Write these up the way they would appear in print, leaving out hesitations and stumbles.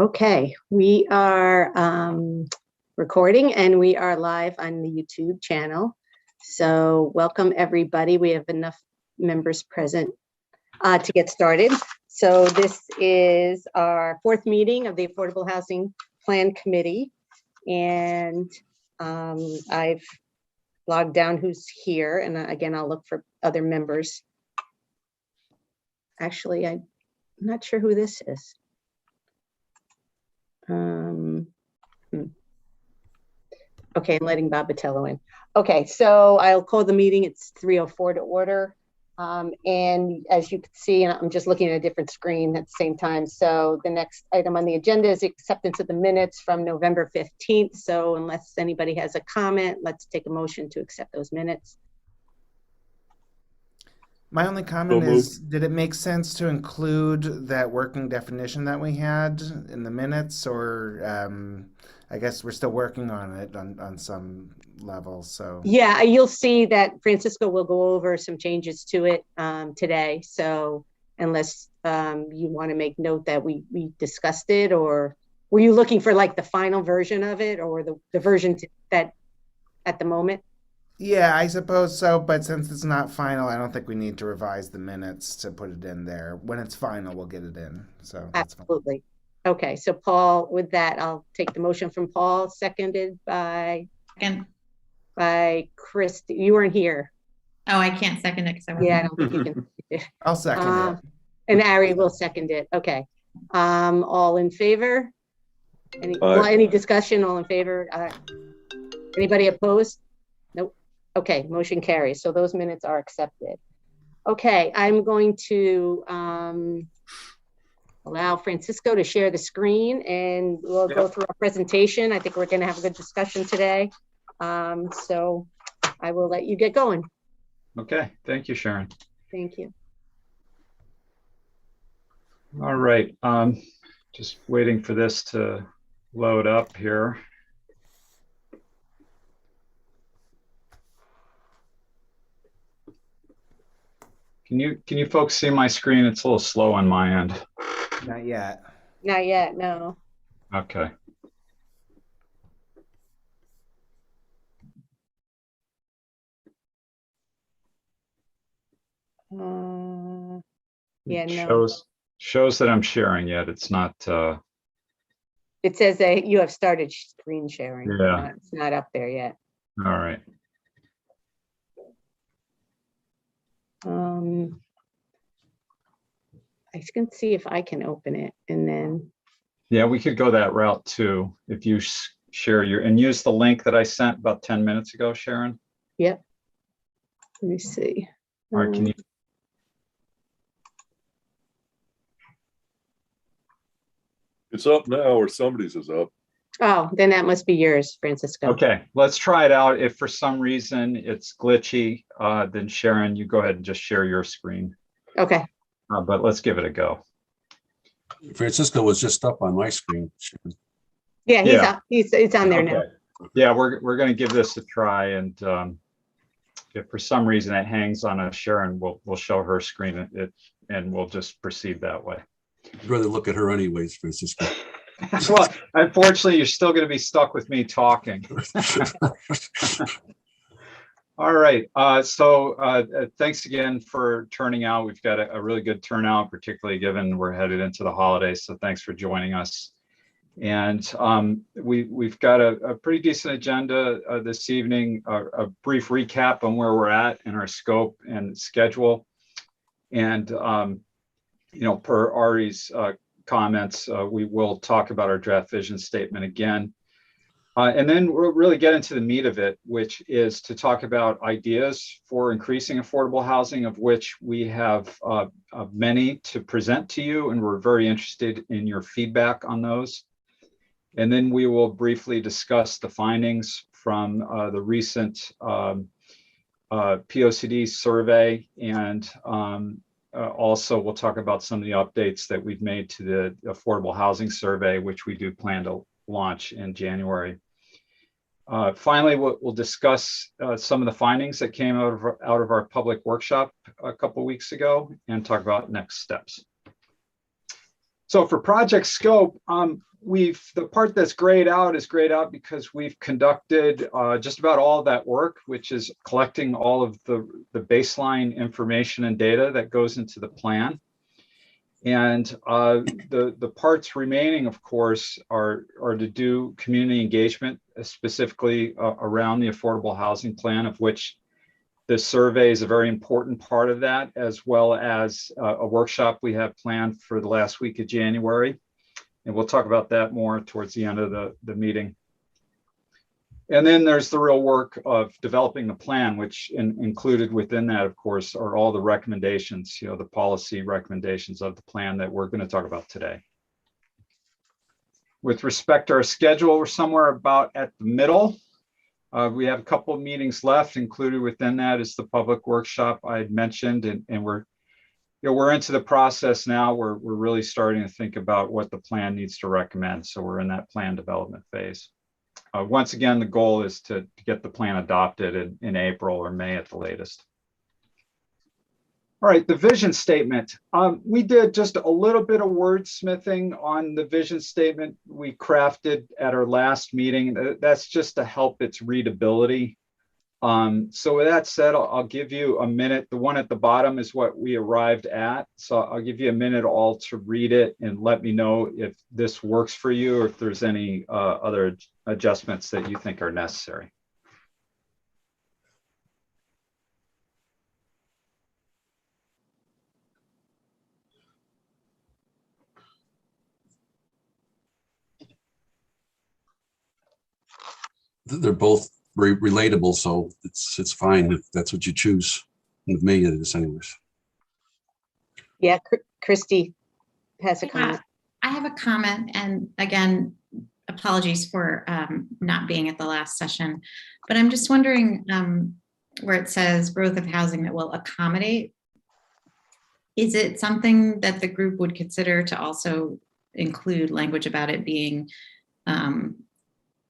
Okay, we are recording and we are live on the YouTube channel. So welcome everybody. We have enough members present to get started. So this is our fourth meeting of the Affordable Housing Plan Committee. And I've logged down who's here. And again, I'll look for other members. Actually, I'm not sure who this is. Okay, I'm letting Bob Batello in. Okay, so I'll call the meeting. It's 3:04 to order. And as you can see, and I'm just looking at a different screen at the same time. So the next item on the agenda is acceptance of the minutes from November 15th. So unless anybody has a comment, let's take a motion to accept those minutes. My only comment is, did it make sense to include that working definition that we had in the minutes, or I guess we're still working on it on some level. So yeah, you'll see that Francisco will go over some changes to it today. So unless you want to make note that we discussed it, or were you looking for like the final version of it, or the version that at the moment? Yeah, I suppose so, but since it's not final, I don't think we need to revise the minutes to put it in there. When it's final, we'll get it in. So that's absolutely fine. Okay, so Paul, with that, I'll take the motion from Paul, seconded by Chris. You weren't here. Oh, I can't second it because I wasn't. Yeah, I don't think you can. I'll second it. And Ari will second it. Okay. All in favor? Any discussion? All in favor? Anybody opposed? Nope. Okay, motion carries. So those minutes are accepted. Okay, I'm going to allow Francisco to share the screen and we'll go through our presentation. I think we're going to have a good discussion today. So I will let you get going. Okay, thank you, Sharon. Thank you. All right, just waiting for this to load up here. Can you folks see my screen? It's a little slow on my end. Not yet. Not yet, no. Okay. Yeah, no. Shows that I'm sharing yet. It's not. It says that you have started screen sharing. Yeah. It's not up there yet. All right. I can see if I can open it and then. Yeah, we could go that route too. If you share and use the link that I sent about 10 minutes ago, Sharon. Yep. Let me see. All right, can you? It's up now, or somebody's is up. Oh, then that must be yours, Francisco. Okay, let's try it out. If for some reason it's glitchy, then Sharon, you go ahead and just share your screen. Okay. But let's give it a go. Francisco was just up on my screen. Yeah, he's up. It's on there now. Yeah, we're going to give this a try, and if for some reason it hangs on a Sharon, we'll show her screen and we'll just proceed that way. I'd rather look at her anyways, Francisco. Well, unfortunately, you're still going to be stuck with me talking. All right. So thanks again for turning out. We've got a really good turnout, particularly given we're headed into the holidays. So thanks for joining us. And we've got a pretty decent agenda this evening, a brief recap on where we're at in our scope and schedule. And, per Ari's comments, we will talk about our draft vision statement again. And then we'll really get into the meat of it, which is to talk about ideas for increasing affordable housing, of which we have many to present to you, and we're very interested in your feedback on those. And then we will briefly discuss the findings from the recent Pocd survey, and also we'll talk about some of the updates that we've made to the affordable housing survey, which we do plan to launch in January. Finally, we'll discuss some of the findings that came out of our public workshop a couple weeks ago and talk about next steps. So for project scope, the part that's grayed out is grayed out because we've conducted just about all of that work, which is collecting all of the baseline information and data that goes into the plan. And the parts remaining, of course, are to do community engagement, specifically around the affordable housing plan, of which the survey is a very important part of that, as well as a workshop we have planned for the last week of January. And we'll talk about that more towards the end of the meeting. And then there's the real work of developing the plan, which included within that, of course, are all the recommendations, the policy recommendations of the plan that we're going to talk about today. With respect to our schedule, we're somewhere about at the middle. We have a couple of meetings left. Included within that is the public workshop I had mentioned, and we're into the process now. We're really starting to think about what the plan needs to recommend. So we're in that plan development phase. Once again, the goal is to get the plan adopted in April or May at the latest. All right, the vision statement. We did just a little bit of wordsmithing on the vision statement we crafted at our last meeting. That's just to help its readability. So with that said, I'll give you a minute. The one at the bottom is what we arrived at. So I'll give you a minute all to read it and let me know if this works for you or if there's any other adjustments that you think are necessary. They're both very relatable, so it's fine if that's what you choose. With me, it is anyways. Yeah, Christy has a comment. I have a comment, and again, apologies for not being at the last session, but I'm just wondering where it says growth of housing that will accommodate. Is it something that the group would consider to also include language about it being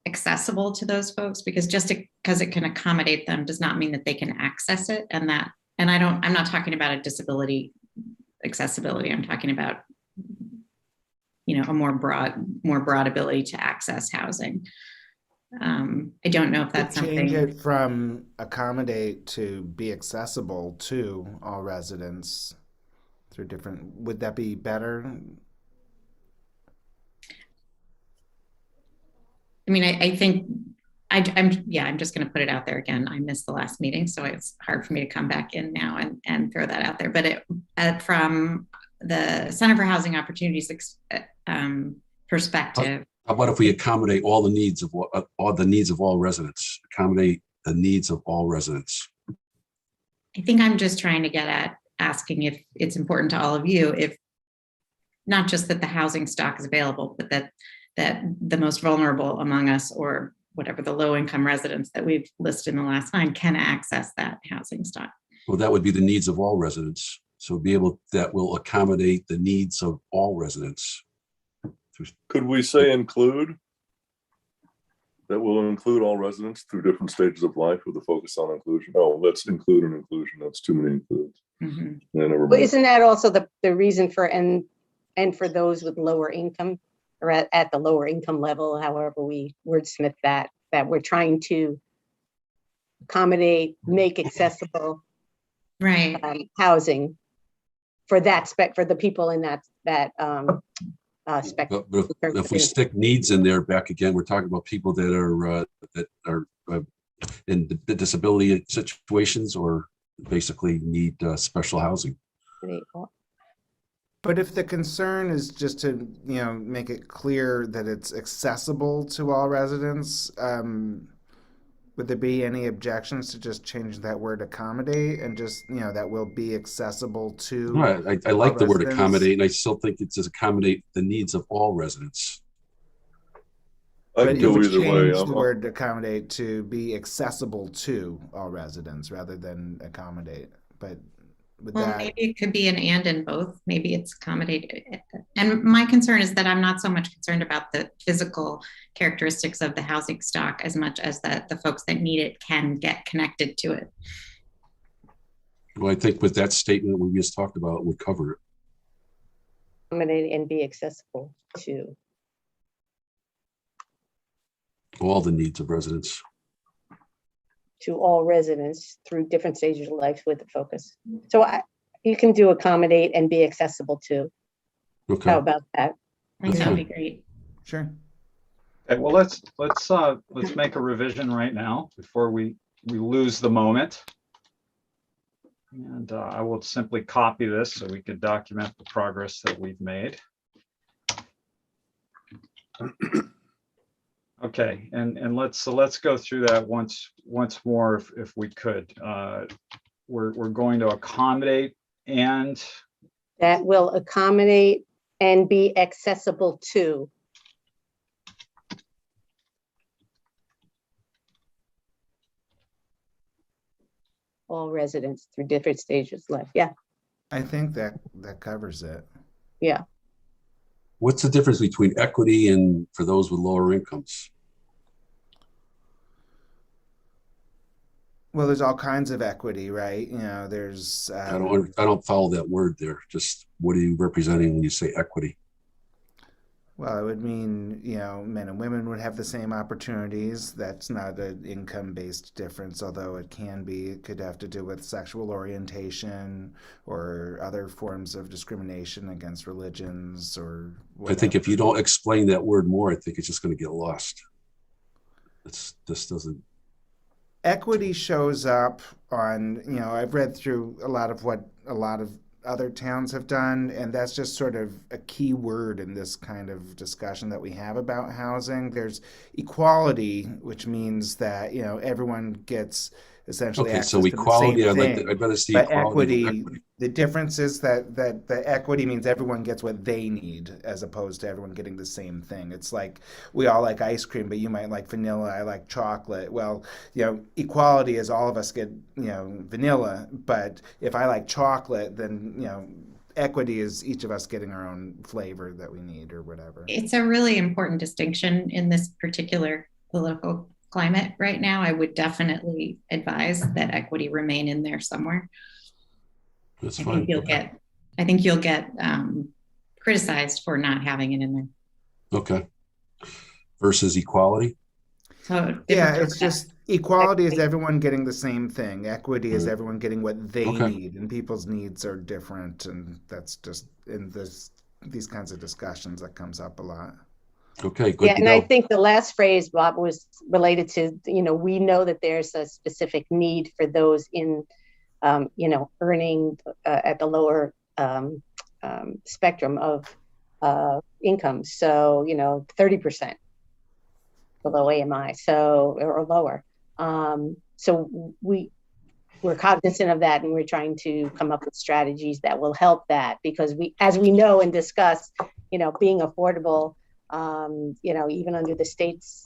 accessible to those folks? Because just because it can accommodate them does not mean that they can access it. And I'm not talking about a disability accessibility. I'm talking about, a more broad ability to access housing. I don't know if that's something. Change it from accommodate to be accessible to all residents through different, would that be better? I mean, I think I'm just going to put it out there again. I missed the last meeting, so it's hard for me to come back in now and throw that out there. But from the Center for Housing Opportunities perspective, how about if we accommodate all the needs of all residents? Accommodate the needs of all residents. I think I'm just trying to get at asking if it's important to all of you, if not just that the housing stock is available, but that the most vulnerable among us, or whatever the low-income residents that we've listed in the last line, can access that housing stock. Well, that would be the needs of all residents. So that will accommodate the needs of all residents. Could we say include? That will include all residents through different stages of life with a focus on inclusion. Oh, let's include an inclusion. That's too many includes. Mm-hmm. Yeah, never mind. Well, isn't that also the reason for and for those with lower income, or at the lower income level, however we wordsmith that we're trying to accommodate, make accessible, Right. Housing for for the people in that spectrum. But if we stick needs in there back again, we're talking about people that are in the disability situations or basically need special housing. But if the concern is just to, make it clear that it's accessible to all residents, would there be any objections to just change that word accommodate and just, that will be accessible to? No, I like the word residents? accommodate, and I still think it says accommodate the needs of all residents. I But can it go would either change way. the word accommodate to be accessible to all residents rather than accommodate. But with Well, that, maybe it could be an and in both. Maybe it's accommodate. And my concern is that I'm not so much concerned about the physical characteristics of the housing stock as much as that the folks that need it can get connected to it. Well, I think with that statement we just talked about, it would cover it. Accommodate and be accessible to. All the needs of residents. To all residents through different stages of life with a focus. So you can do accommodate and be accessible to. Okay. How about that? I think That's that'd be fine. great. Sure. Okay, well, let's make a revision right now before we lose the moment. And I will simply copy this so we can document the progress that we've made. Okay, and let's go through that once more if we could. We're going to accommodate and That will accommodate and be accessible to. All residents through different stages of life. Yeah, I think that covers it. yeah. What's the difference between equity and for those with lower incomes? Well, there's all kinds of equity, right? You know, there's. I don't follow that word there. Just what are you representing when you say equity? Well, it would mean, you know, men and women would have the same opportunities. That's not an income-based difference, although it can be. It could have to do with sexual orientation or other forms of discrimination against religions or whatever. I think if you don't explain that word more, I think it's just going to get lost. This doesn't. Equity shows up on, you know, I've read through a lot of what a lot of other towns have done, and that's just sort of a key word in this kind of discussion that we have about housing. There's equality, which means that, you know, everyone gets essentially Okay, access so to equality, the same I'd thing. rather see But equality than equity, equity. the difference is that the equity means everyone gets what they need as opposed to everyone getting the same thing. It's like we all like ice cream, but you might like vanilla, I like chocolate. Well, you know, equality is all of us get, you know, vanilla, but if I like chocolate, then, you know, equity is each of us getting our own flavor that we need or whatever. It's a really important distinction in this particular political climate right now. I would definitely advise that equity remain in there somewhere. That's I fine. think you'll get criticized for not having it in there. Okay. Versus equality. So Yeah, it's just equality is everyone getting the same thing. Equity is everyone getting what they Okay. need, and people's needs are different, and that's just in these kinds of discussions that comes up a lot. Okay, good Yeah, to and go. I think the last phrase, Bob, was related to, you know, we know that there's a specific need for those in, you know, earning at the lower spectrum of income. So, you know, 30% below AMI, so or lower. So we're cognizant of that, and we're trying to come up with strategies that will help that, because as we know and discuss, you know, being affordable, you know, even under the state's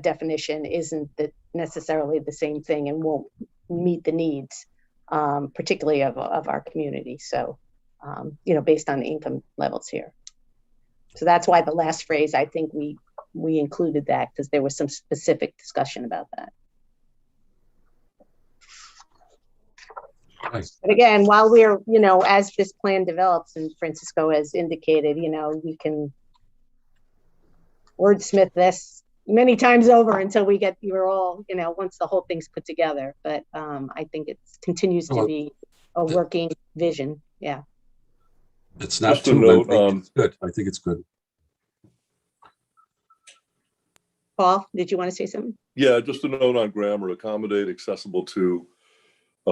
definition, isn't necessarily the same thing and won't meet the needs, particularly of our community. So, you know, based on the income levels here. So that's why the last phrase, I think we included that, because there was some specific discussion about that. Nice. But again, while we're, you know, as this plan develops, and Francisco has indicated, you know, we can wordsmith this many times over until you're all, you know, once the whole thing's put together. But I think it continues to be a working vision. Yeah. It's not Just a too note, it's good. I think it's good. Paul, did you want to say something? Yeah, just a note on grammar: accommodate, accessible to,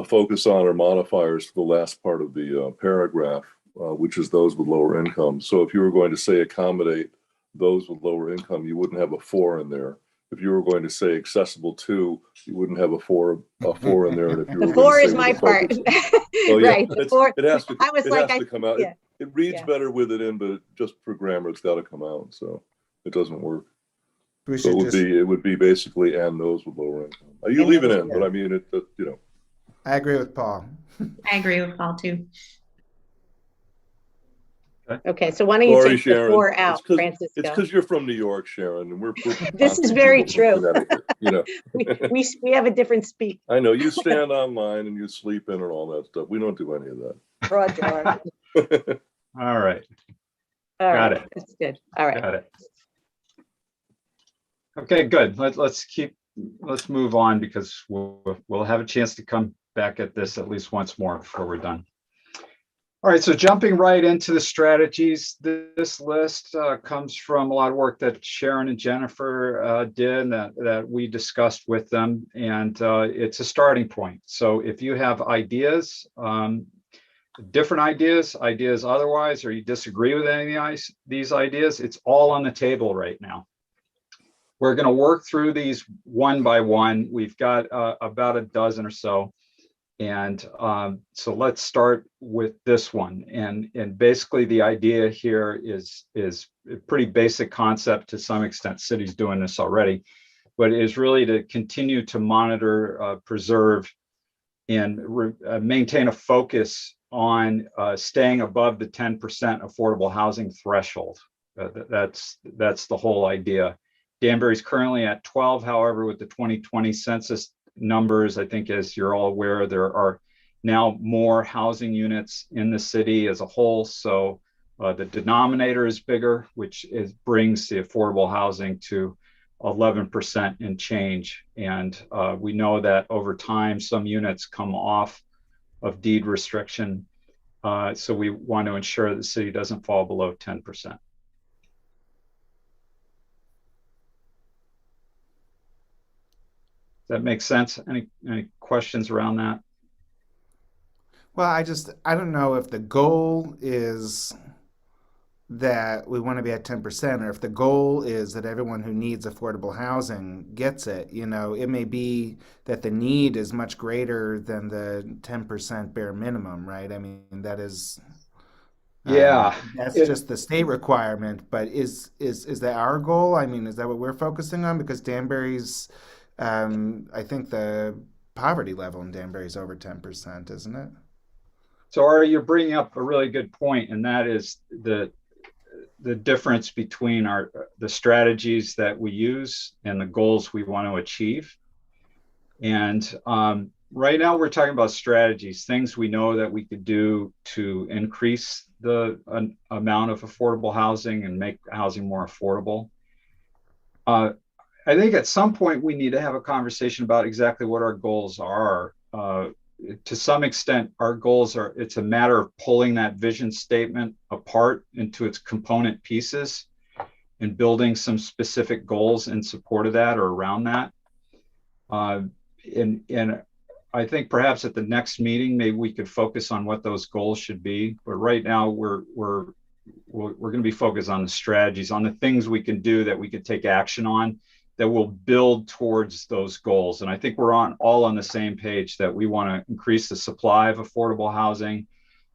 focus on, or modifiers to the last part of the paragraph, which is those with lower income. So if you were going to say accommodate those with lower income, you wouldn't have a for in there. If you were going to say accessible to, you wouldn't have a for in there. And if you were The going for to is say my with a part. focus, oh yeah, Right. The for, it has to. I was it like, has to come out. yeah. It reads Yeah. better with it in, but just for grammar, it's got to come out. So it doesn't work. We So should it would be basically and those with lower income. You And leave it those, in, but I mean it. You know. I agree with Paul. I agree with Paul too. Okay, so why don't you Sorry, take the Sharon. for out, It's Francisco? because you're from New York, Sharon, and we're This is Wisconsin very people from true. Connecticut, you know. we have a different speak. I know you stand online and you sleep in and all that stuff. We don't do any of Broad door. that. All right, All Got right, it. that's good. All right. got it. Okay, good. Let's move on because we'll have a chance to come back at this at least once more before we're done. All right, so jumping right into the strategies, this list comes from a lot of work that Sharon and Jennifer did that we discussed with them, and it's a starting point. So if you have ideas, different ideas otherwise, or you disagree with any of these ideas, it's all on the table right now. We're going to work through these one by one. We've got about a dozen or so. And so let's start with this one. And basically the idea here is a pretty basic concept to some extent. City's doing this already, but it is really to continue to monitor, preserve, and maintain a focus on staying above the 10% affordable housing threshold. That's the whole idea. Danbury's currently at 12, however, with the 2020 census numbers, I think, as you're all aware, there are now more housing units in the city as a whole. So the denominator is bigger, which brings the affordable housing to 11% and change. And we know that over time, some units come off of deed restriction. So we want to ensure the city doesn't fall below 10%. Does that make sense? Any questions around that? Well, I don't know if the goal is that we want to be at 10%, or if the goal is that everyone who needs affordable housing gets it. You know, it may be that the need is much greater than the 10% bare minimum, right? I mean, that is, Yeah, that's just the state requirement. But is that our goal? I mean, is that what we're focusing on? Because Danbury's, I think the poverty level in Danbury is over 10%, isn't it? So Ari, you're bringing up a really good point, and that is the difference between the strategies that we use and the goals we want to achieve. And right now we're talking about strategies, things we know that we could do to increase the amount of affordable housing and make housing more affordable. I think at some point we need to have a conversation about exactly what our goals are. To some extent, our goals are, it's a matter of pulling that vision statement apart into its component pieces and building some specific goals in support of that or around that. And I think perhaps at the next meeting, maybe we could focus on what those goals should be. But right now we're going to be focused on the strategies, on the things we can do that we could take action on that will build towards those goals. And I think we're all on the same page that we want to increase the supply of affordable housing,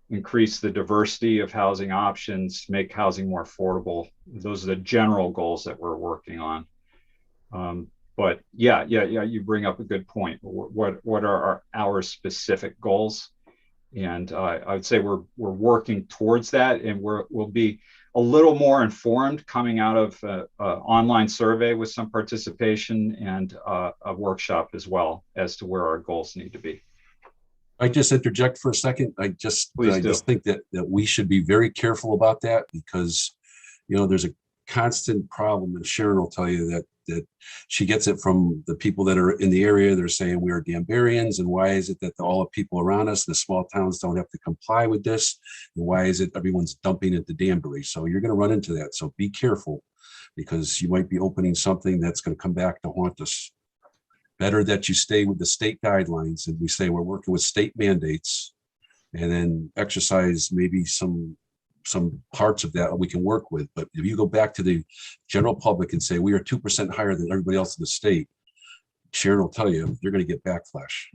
increase the diversity of housing options, make housing more affordable. Those are the general goals that we're working on. But yeah, you bring up a good point. What are our specific goals? And I would say we're working towards that, and we'll be a little more informed coming out of an online survey with some participation and a workshop as well as to where our goals need to be. I just interject for a second. I just think that we should be very careful about that, because, you know, there's a constant problem, and Sharon will tell you that she gets it from the people that are in the area. They're saying we are Danburyans, and why is it that all the people around us in the small towns don't have to comply with this? And why is it everyone's dumping into Danbury? So you're going to run into that. So be careful, because you might be opening something that's going to come back to haunt us. Better that you stay with the state guidelines, and we say we're working with state mandates, and then exercise maybe some parts of that we can work with. But if you go back to the general public and say we are 2% higher than everybody else in the state, Sharon will tell you you're going to get backlash.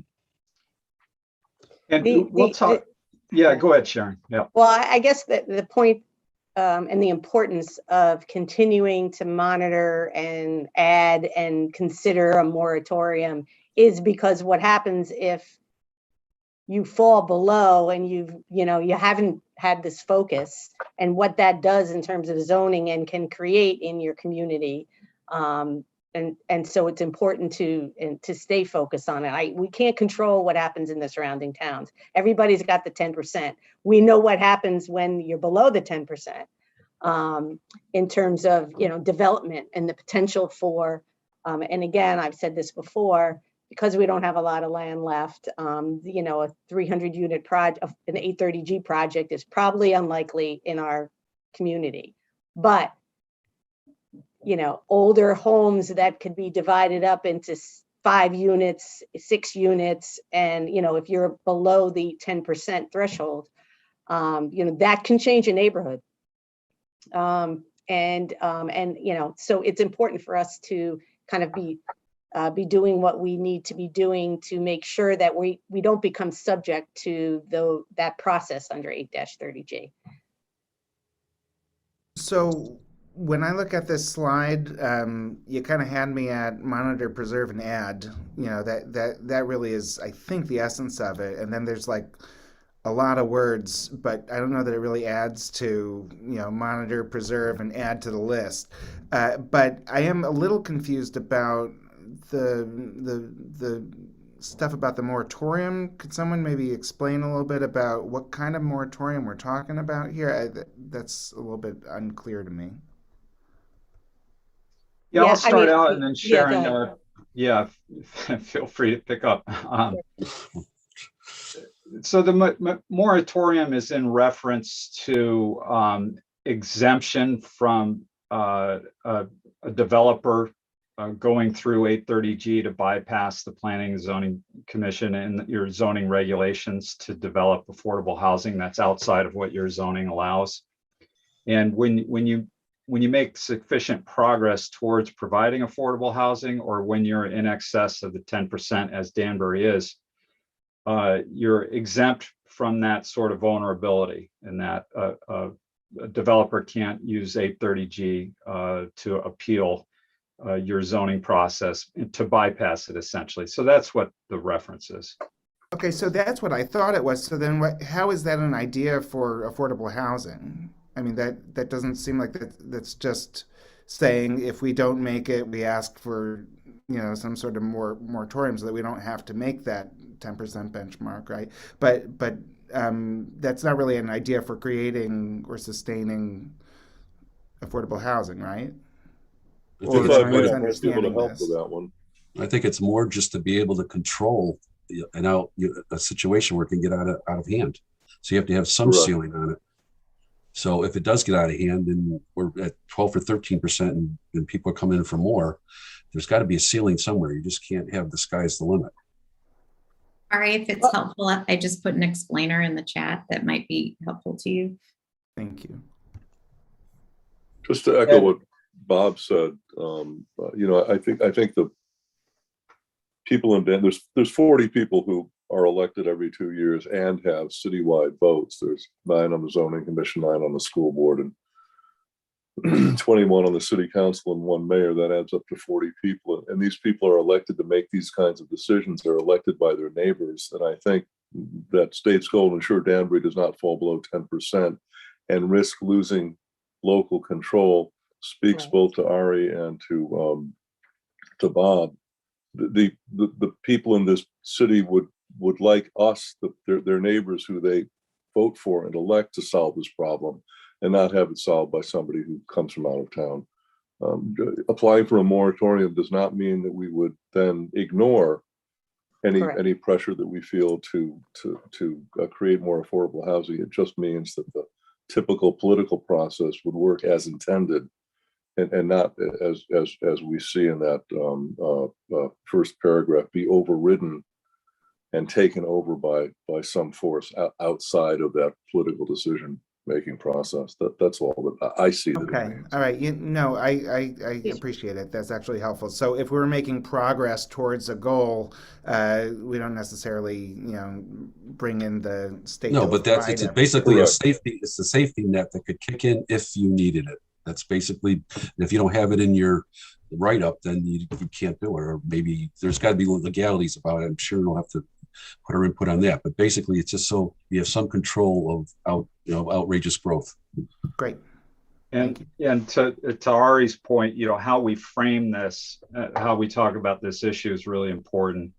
And we'll talk. Yeah, go ahead, Sharon. Yeah. Well, I guess the point and the importance of continuing to monitor and add and consider a moratorium is because what happens if you fall below and you haven't had this focus, and what that does in terms of zoning and can create in your community. And so it's important to stay focused on it. We can't control what happens in the surrounding towns. Everybody's got the 10%. We know what happens when you're below the 10%, in terms of, development and the potential for And again, I've said this before, because we don't have a lot of land left, you know, a 300 unit project, an 830G project is probably unlikely in our community. But, you know, older homes that could be divided up into 5 units, 6 units, and, you know, if you're below the 10% threshold, you know, that can change a neighborhood. And you know, so it's important for us to kind of be doing what we need to be doing to make sure that we don't become subject to that process under 8-30G. So when I look at this slide, you kind of had me at monitor, preserve, and add. You know, that really is, I think, the essence of it. And then there's like a lot of words, but I don't know that it really adds to, you know, monitor, preserve, and add to the list. But I am a little confused about the stuff about the moratorium. Could someone maybe explain a little bit about what kind of moratorium we're talking about here? That's a little bit unclear to me. Yeah, I'll start out, and then Sharon, yeah, feel free to pick up. So the moratorium is in reference to exemption from a developer going through 830G to bypass the Planning and Zoning Commission and your zoning regulations to develop affordable housing that's outside of what your zoning allows. And when you make sufficient progress towards providing affordable housing, or when you're in excess of the 10%, as Danbury is, you're exempt from that sort of vulnerability, and that a developer can't use 830G to appeal your zoning process and to bypass it, essentially. So that's what the reference is. Okay, so that's what I thought it was. So then how is that an idea for affordable housing? I mean, that doesn't seem like that's just saying if we don't make it, we ask for, you know, some sort of moratorium so that we don't have to make that 10% benchmark, right? But that's not really an idea for creating or sustaining affordable housing, right? I think it's more, able to help with that one. I think it's more just to be able to control a situation where it can get out of hand. So you have to have some ceiling on it. So if it does get out of hand and we're at 12 or 13% and people are coming in for more, there's got to be a ceiling somewhere. You just can't have the sky's the limit. Ari, if it's helpful, I just put an explainer in the chat that might be helpful to you. Thank you. Just to echo what Bob said, you know, I think the people in Denver, there's 40 people who are elected every 2 years and have citywide votes. There's 9 on the zoning commission, 9 on the school board, and 21 on the city council, and 1 mayor. That adds up to 40 people. And these people are elected to make these kinds of decisions. They're elected by their neighbors. And I think that state's goal to ensure Danbury does not fall below 10% and risk losing local control speaks both to Ari and to Bob. The people in this city would like us, their neighbors who they vote for and elect, to solve this problem and not have it solved by somebody who comes from out of town. Applying for a moratorium does not mean that we would then ignore any pressure that we feel to create more affordable housing. It just means that the typical political process would work as intended, and not as we see in that first paragraph, be overridden and taken over by some force outside of that political decision making process. That's all that I see. Okay, all right. I appreciate it. That's actually helpful. So if we're making progress towards a goal, we don't necessarily, bring in the state. No, but it's basically a safety. It's a safety net that could kick in if you needed it. That's basically, if you don't have it in your write-up, then you can't do it. Or maybe there's got to be legalities about it. I'm sure you'll have to put our input on that. But basically, it's just so you have some control of outrageous growth. Great. And to Ari's point, how we frame this, how we talk about this issue is really important.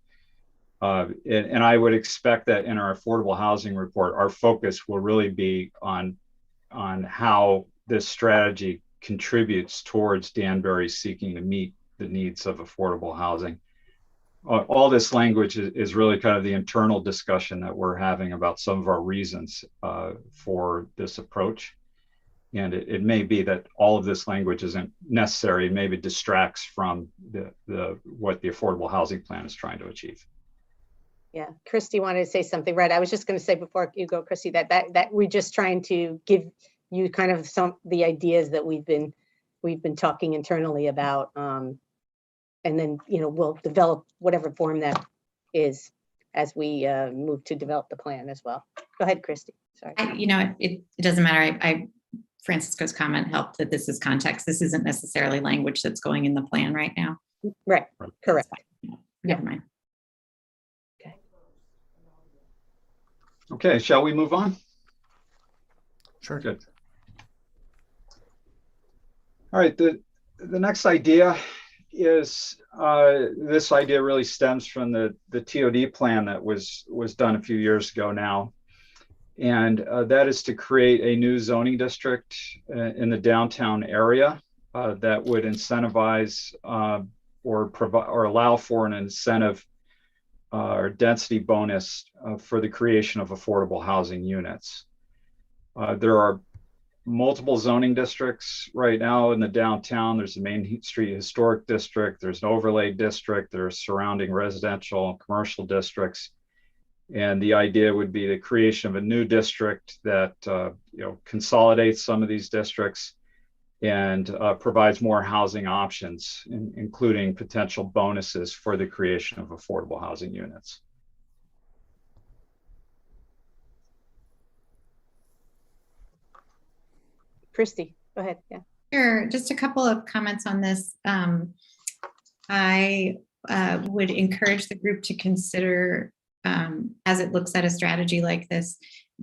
And I would expect that in our affordable housing report, our focus will really be on how this strategy contributes towards Danbury seeking to meet the needs of affordable housing. All this language is really kind of the internal discussion that we're having about some of our reasons for this approach. And it may be that all of this language isn't necessary, maybe distracts from what the affordable housing plan is trying to achieve. Yeah, Christy wanted to say something, right? I was just going to say before you go, Christy, that we're just trying to give you kind of the ideas that we've been talking internally about, and then we'll develop whatever form that is as we move to develop the plan as well. Go ahead, Christy. Sorry. It doesn't matter. Francisco's comment helped that this is context. This isn't necessarily language that's going in the plan right now. Right. Correct. Never mind. Okay, shall we move on? Sure. Good. All right, the next idea is, this idea really stems from the TOD plan that was done a few years ago now. And that is to create a new zoning district in the downtown area that would incentivize or allow for an incentive or density bonus for the creation of affordable housing units. There are multiple zoning districts right now in the downtown. There's the Main Street Historic District, there's an overlay district, there's surrounding residential and commercial districts. And the idea would be the creation of a new district that consolidates some of these districts and provides more housing options, including potential bonuses for the creation of affordable housing units. Christy, go ahead. Yeah. Sure. Just a couple of comments on this. I would encourage the group to consider, as it looks at a strategy like this,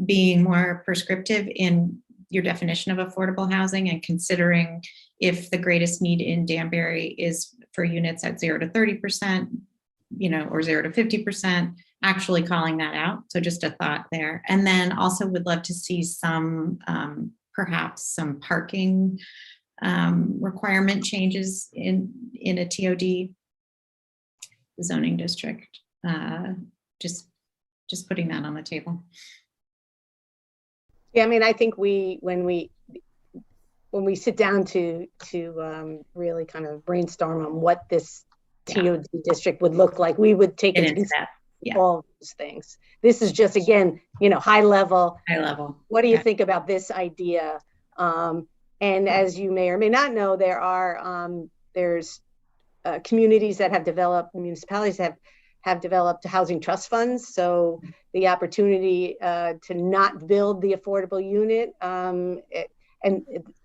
being more prescriptive in your definition of affordable housing and considering if the greatest need in Danbury is for units at 0 to 30%, or 0 to 50%, actually calling that out. So just a thought there. And then also would love to see some, perhaps some parking requirement changes in a TOD zoning district. Just putting that on the table. Yeah, I mean, I think when we sit down to really kind of brainstorm on what this TOD district would look like, we would take into that. Yeah. All those things. This is just, again, high level. High level. What do you think about this idea? And as you may or may not know, there's communities that have developed, municipalities have developed housing trust funds. So the opportunity to not build the affordable unit, and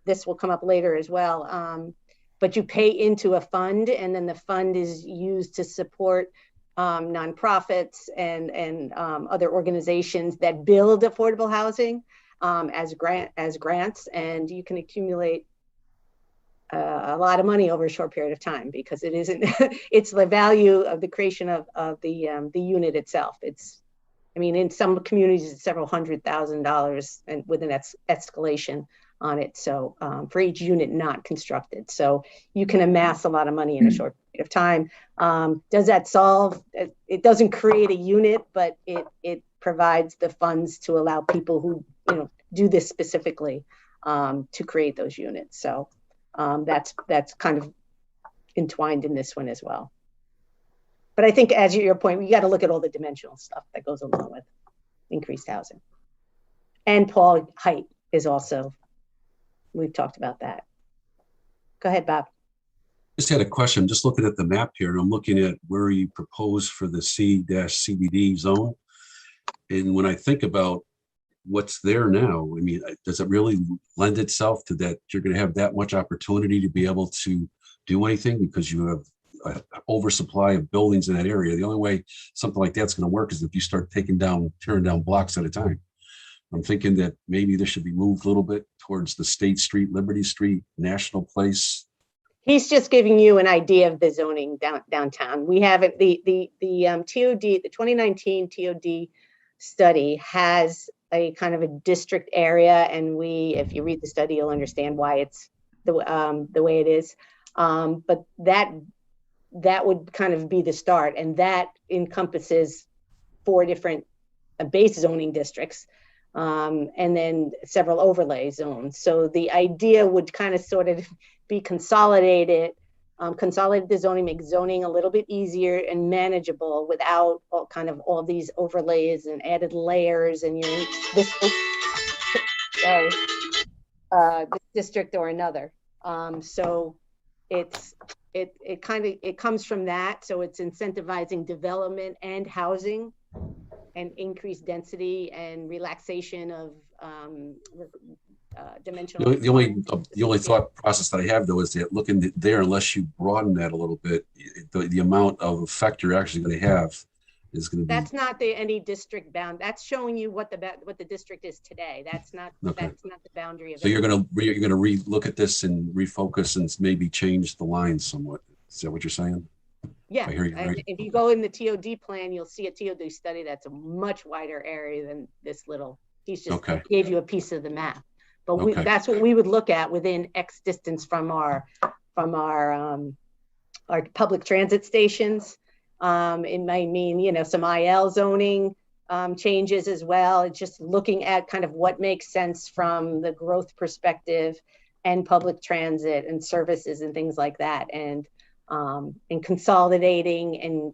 this will come up later as well, but you pay into a fund, and then the fund is used to support nonprofits and other organizations that build affordable housing as grants, and you can accumulate a lot of money over a short period of time, because it isn't it's the value of the creation of the unit itself. In some communities it's several $100,000 and with an escalation on it, so for each unit not constructed. So you can amass a lot of money in a short period of time. Does that solve? It doesn't create a unit, but it provides the funds to allow people who do this specifically to create those units. So that's kind of entwined in this one as well. But I think, as your point, we got to look at all the dimensional stuff that goes along with increased housing. And Paul, height is also, we've talked about that. Go ahead, Bob. Just had a question. Just looking at the map here, and I'm looking at where you propose for the C-CBD zone. And when I think about what's there now, does it really lend itself to that you're going to have that much opportunity to be able to do anything, because you have an oversupply of buildings in that area? The only way something like that's going to work is if you start tearing down blocks at a time. I'm thinking that maybe this should be moved a little bit towards the State Street, Liberty Street, National Place. He's just giving you an idea of the zoning downtown. We have it, the TOD, the 2019 TOD study has a kind of a district area, and if you read the study, you'll understand why it's the way it is. But that that would kind of be the start, and that encompasses 4 different base zoning districts, and then several overlay zones. So the idea would kind of sort of be consolidated, consolidate the zoning, make zoning a little bit easier and manageable without all these overlays and added layers and this district or another. So it comes from that. So it's incentivizing development and housing and increased density and relaxation of dimensional. The only thought process that I have though is that looking there, unless you broaden that a little bit, the amount of effect you're actually going to have is going to be. That's not any district bound. That's showing you what the district is today. That's not Okay. That's not the boundary of. So you're going to re-look at this and refocus and maybe change the lines somewhat. Is that what you're saying? Yeah. I hear you right. If you go in the TOD plan, you'll see a TOD study that's a much wider area than this little. He's just gave you a piece of the map. But that's what we would look at within X distance from our public transit stations. It might mean, some IL zoning changes as well. It's just looking at kind of what makes sense from the growth perspective and public transit and services and things like that. And consolidating and,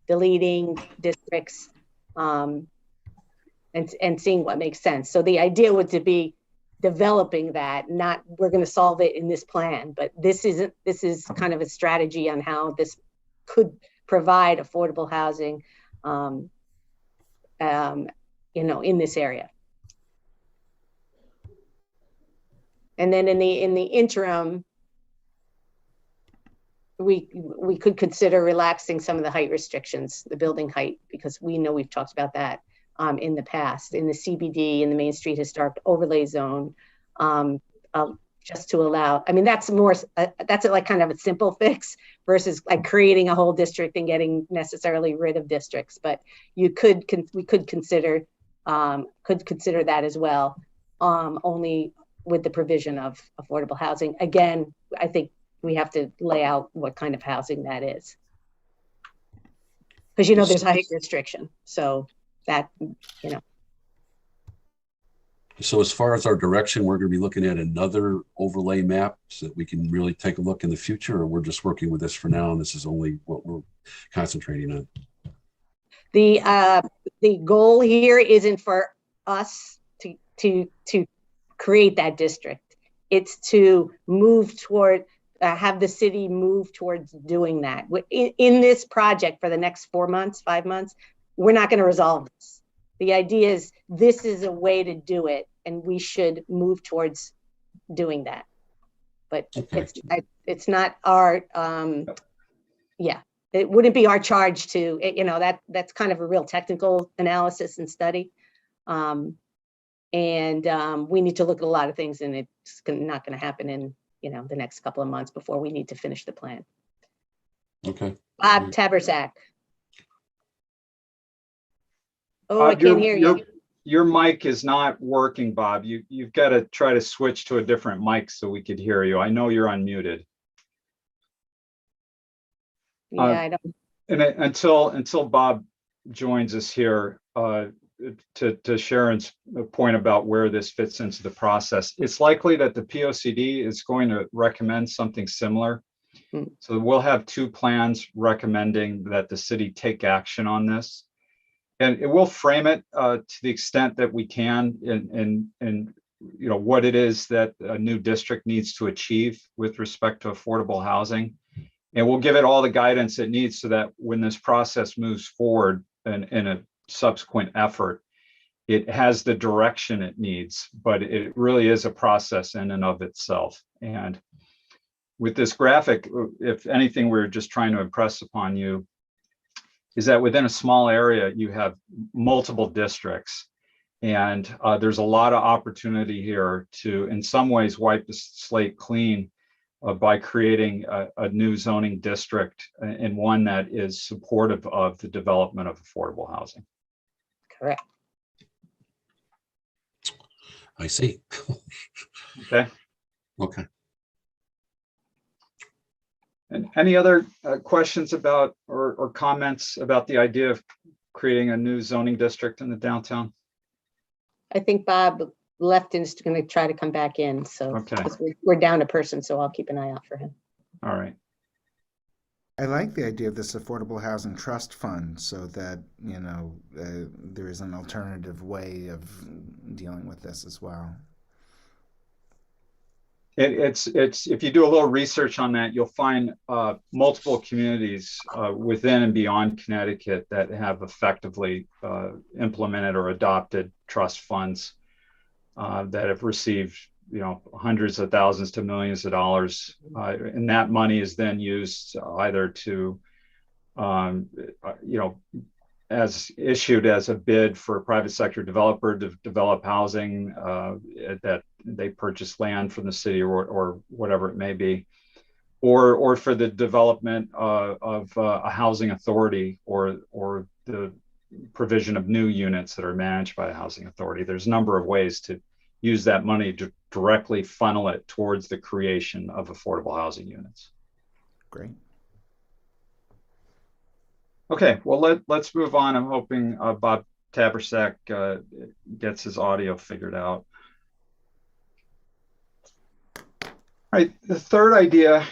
deleting districts and seeing what makes sense. So the idea would to be developing that, not we're going to solve it in this plan, but this is kind of a strategy on how this could provide affordable housing, in this area. And then in the interim, we could consider relaxing some of the height restrictions, the building height, because we know we've talked about that in the past, in the CBD, in the Main Street Historic Overlay Zone, just to allow, that's like kind of a simple fix versus like creating a whole district and getting necessarily rid of districts. But we could consider that as well, only with the provision of affordable housing. Again, I think we have to lay out what kind of housing that is. Because, there's height restriction. So that, So as far as our direction, we're going to be looking at another overlay map so that we can really take a look in the future, or we're just working with this for now and this is only what we're concentrating on. The goal here isn't for us to create that district. It's to move toward, have the city move towards doing that. In this project for the next 4 months, 5 months, we're not going to resolve this. The idea is this is a way to do it, and we should move towards doing that. But it's not our, it wouldn't be our charge to, that's kind of a real technical analysis and study. And we need to look at a lot of things, and it's not going to happen in, the next couple of months before we need to finish the plan. Okay. Bob Tabersack. Oh, I can't hear you. Your mic is not working, Bob. You've got to try to switch to a different mic so we could hear you. I know you're unmuted. Yeah, I don't. And until Bob joins us here, to Sharon's point about where this fits into the process, it's likely that the POCD is going to recommend something similar. So we'll have 2 plans recommending that the city take action on this. And it will frame it to the extent that we can in what it is that a new district needs to achieve with respect to affordable housing. And we'll give it all the guidance it needs so that when this process moves forward in a subsequent effort, it has the direction it needs, but it really is a process in and of itself. And with this graphic, if anything, we're just trying to impress upon you is that within a small area, you have multiple districts. And there's a lot of opportunity here to, in some ways, wipe the slate clean by creating a new zoning district and one that is supportive of the development of affordable housing. Correct. I see. Okay. Okay. And any other questions about or comments about the idea of creating a new zoning district in the downtown? I think Bob left and is going to try to come back in. So Okay. we're down a person, so I'll keep an eye out for him. All right. I like the idea of this affordable housing trust fund so that, you know, there is an alternative way of dealing with this as well. It's if you do a little research on that, you'll find multiple communities within and beyond Connecticut that have effectively implemented or adopted trust funds that have received, you know, hundreds of thousands to millions of dollars, and that money is then used either to, you know, as issued as a bid for a private sector developer to develop housing that they purchase land from the city or whatever it may be, or for the development of a housing authority or the provision of new units that are managed by a housing authority. There's a number of ways to use that money to directly funnel it towards the creation of affordable housing units. Great. Okay, well, let's move on. I'm hoping Bob Tabersack gets his audio figured out. All right, the third idea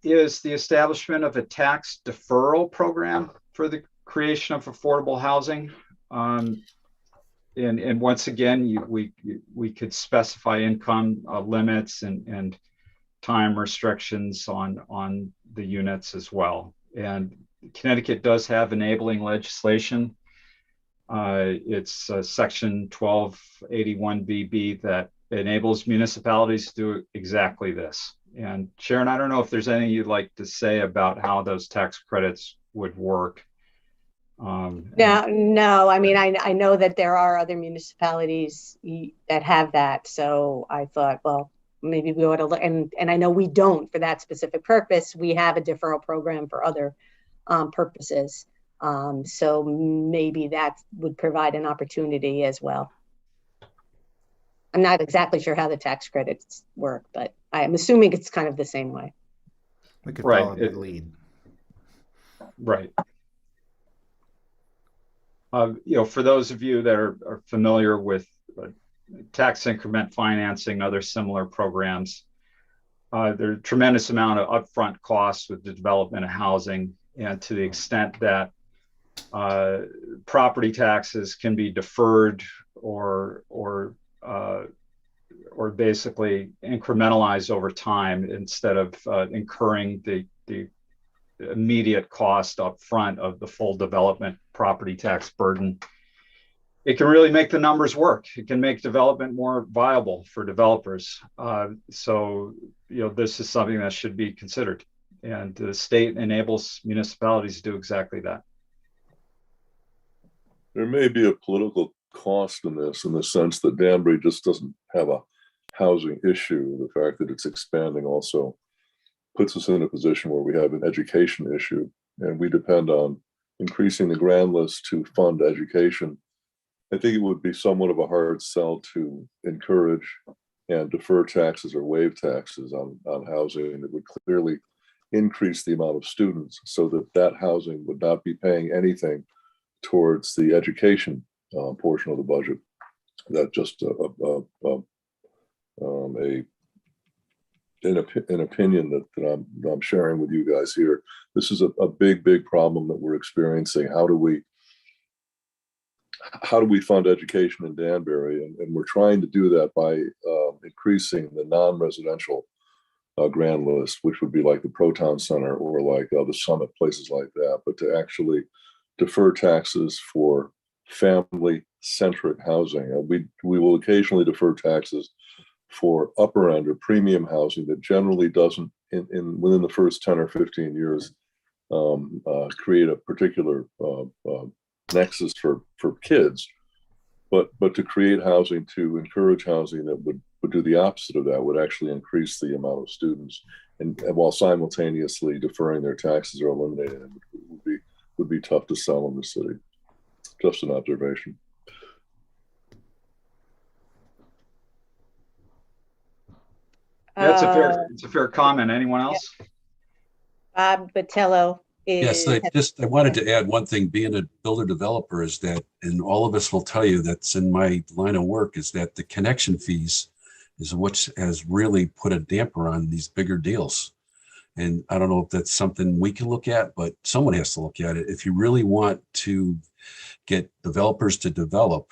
is the establishment of a tax deferral program for the creation of affordable housing. And once again, we could specify income limits and time restrictions on the units as well. And Connecticut does have enabling legislation. It's section 1281BB that enables municipalities to do exactly this. And Sharon, I don't know if there's anything you'd like to say about how those tax credits would work. No, I mean, I know that there are other municipalities that have that. So I thought, well, maybe we ought to look, and I know we don't for that specific purpose. We have a deferral program for other purposes. So maybe that would provide an opportunity as well. I'm not exactly sure how the tax credits work, but I'm assuming it's kind of the same way. We could follow the lead. Right. You know, for those of you that are familiar with tax increment financing, other similar programs, there's a tremendous amount of upfront costs with the development of housing, and to the extent that property taxes can be deferred or basically incrementalized over time instead of incurring the immediate cost up front of the full development property tax burden, it can really make the numbers work. It can make development more viable for developers. So, you know, this is something that should be considered, and the state enables municipalities to do exactly that. There may be a political cost in this, in the sense that Danbury just doesn't have a housing issue. The fact that it's expanding also puts us in a position where we have an education issue, and we depend on increasing the grand list to fund education. I think it would be somewhat of a hard sell to encourage and defer taxes or waive taxes on housing that would clearly increase the amount of students, so that housing would not be paying anything towards the education portion of the budget. That just an opinion that I'm sharing with you guys here. This is a big problem that we're experiencing. How do we fund education in Danbury? And we're trying to do that by increasing the non-residential grand list, which would be like the Proton Center or like the Summit, places like that, but to actually defer taxes for family-centric housing. We will occasionally defer taxes for upper end or premium housing that generally doesn't, within the first 10 or 15 years, create a particular nexus for kids, but to create housing, to encourage housing that would do the opposite of that, would actually increase the amount of students, and while simultaneously deferring their taxes or eliminating them, would be tough to sell in the city. Just an observation. That's it's a fair comment. Anyone else? Bob Botello Yes, is, I wanted to add one thing, being a builder developer, is that, and all of us will tell you that's in my line of work, is that the connection fees is what has really put a damper on these bigger deals. And I don't know if that's something we can look at, but someone has to look at it. If you really want to get developers to develop,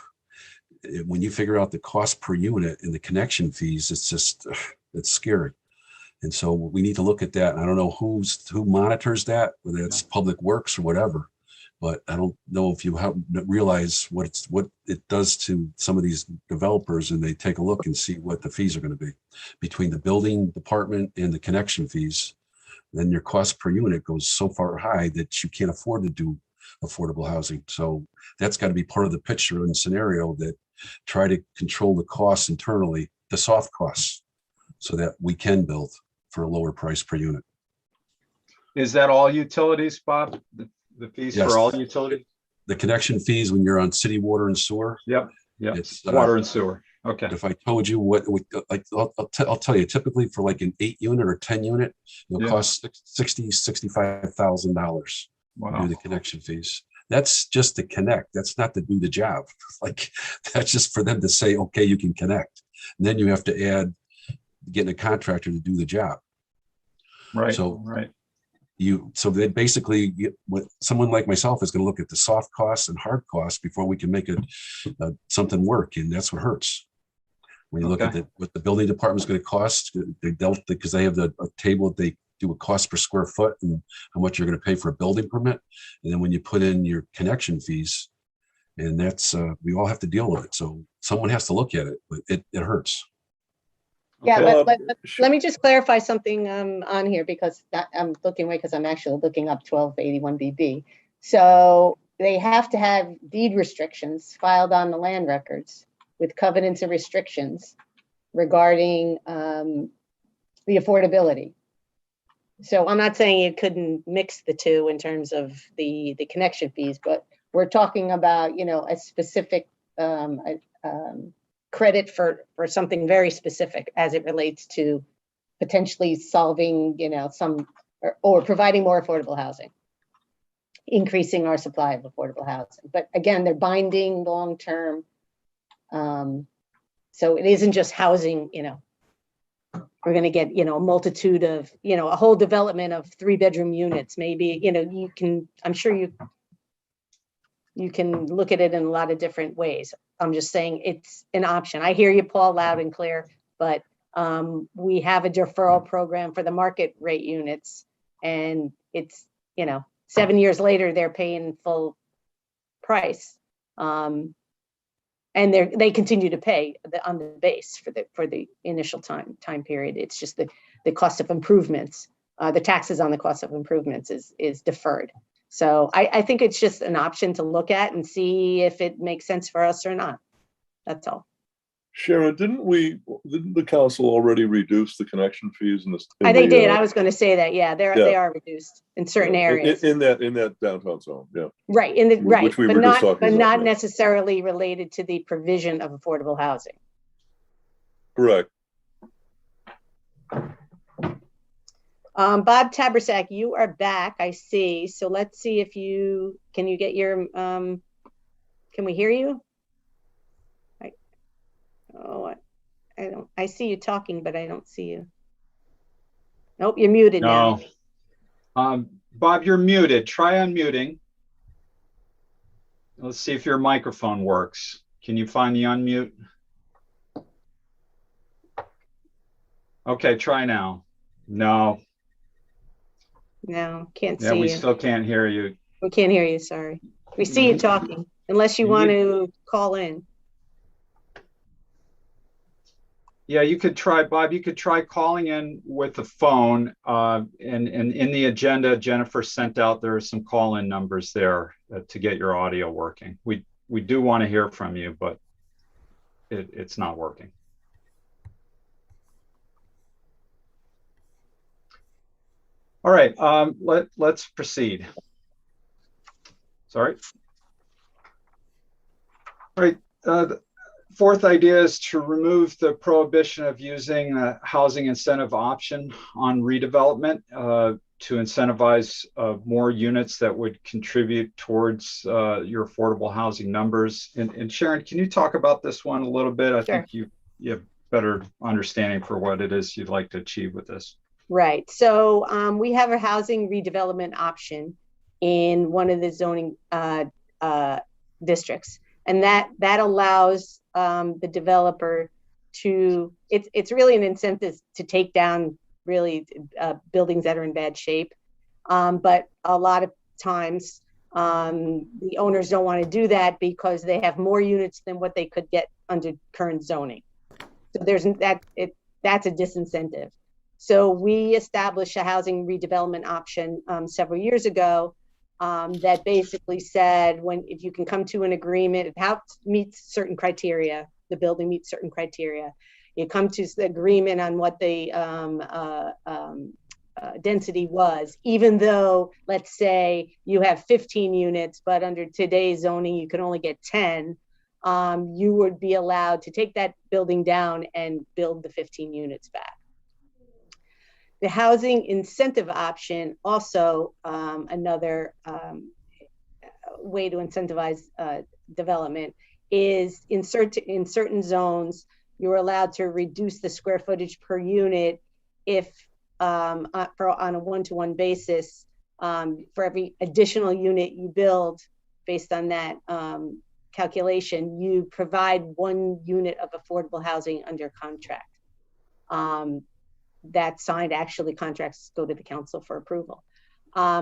when you figure out the cost per unit and the connection fees, it's scary. And so we need to look at that. And I don't know who monitors that, whether it's Public Works or whatever, but I don't know if you realize what it does to some of these developers, and they take a look and see what the fees are going to be between the building department and the connection fees. Then your cost per unit goes so far high that you can't afford to do affordable housing. So that's got to be part of the picture and scenario, that try to control the costs internally, the soft costs, so that we can build for a lower price per unit. Is that all utilities, Bob? The fees Yes. for all utilities? The connection fees when you're on city water and sewer. Yep. It's water and sewer. Okay. If I told you what, like, I'll tell you, typically for like an 8 unit or 10 unit, it'll cost $65,000 Wow. to do the connection fees. That's just to connect. That's not to do the job. Like, that's just for them to say, okay, you can connect. And then you have to add getting a contractor to do the job. Right. So right. So they basically, someone like myself is going to look at the soft costs and hard costs before we can make something work, and that's what hurts. When you look at what the building department is going to cost, they dealt, because they have a table, they do a cost per square foot and how much you're going to pay for a building permit, and then when you put in your connection fees, and that's we all have to deal with it. So someone has to look at it, but it hurts. yeah, Okay. let me just clarify something on here, because I'm looking away because I'm actually looking up 1281BB. So they have to have deed restrictions filed on the land records with covenants and restrictions regarding the affordability. So I'm not saying you couldn't mix the two in terms of the connection fees, but we're talking about, a specific credit for something very specific as it relates to potentially solving, some or providing more affordable housing, increasing our supply of affordable housing. But again, they're binding long-term. So it isn't just housing, we're going to get, a multitude of, a whole development of 3-bedroom units. Maybe, I'm sure you can look at it in a lot of different ways. I'm just saying it's an option. I hear you, Paul, loud and clear, but we have a deferral program for the market rate units, and it's, 7 years later, they're paying full price. And they continue to pay on the base for the initial time period. It's just the cost of improvements, the taxes on the cost of improvements is deferred. So I think it's just an option to look at and see if it makes sense for us or not. That's all. Sharon, didn't the council already reduce the connection fees in this? They did. I was going to say that. Yeah, they are reduced in certain areas. In that downtown zone. Yeah. Right. Which we were just talking about, not necessarily related to the provision of affordable housing. Correct. Bob Tabersack, you are back, I see. So let's see if can you get your, can we hear you? I see you talking, but I don't see you. Nope, you're muted now. Bob, you're muted. Try unmuting. Let's see if your microphone works. Can you find the unmute? Okay, try now. No, can't see yeah, we you. still can't hear you. We can't hear you, sorry. We see you talking, unless you want to call in. Yeah, you could try, Bob, you could try calling in with the phone. And in the agenda, Jennifer sent out, there are some call-in numbers there to get your audio working. We do want to hear from you, but it's not working. All right, let's proceed. Sorry. All right. The fourth idea is to remove the prohibition of using a housing incentive option on redevelopment. to incentivize more units that would contribute towards your affordable housing numbers. And Sharon, can you talk about this one a little bit? I Sure. think you have better understanding for what it is you'd like to achieve with this. Right. So we have a housing redevelopment option in one of the zoning districts, and that allows the developer to. It's really an incentive to take down really buildings that are in bad shape, but a lot of times the owners don't want to do that because they have more units than what they could get under current zoning. So that's a disincentive. So we established a housing redevelopment option several years ago that basically said if you can come to an agreement, it meets certain criteria, the building meets certain criteria, you come to the agreement on what the density was, even though, let's say you have 15 units, but under today's zoning, you can only get 10, you would be allowed to take that building down and build the 15 units back. The housing incentive option, also another way to incentivize development, is in certain zones, you're allowed to reduce the square footage per unit if on a one-to-one basis, for every additional unit you build, based on that calculation, you provide 1 unit of affordable housing under contract. That's signed, actually contracts go to the council for approval.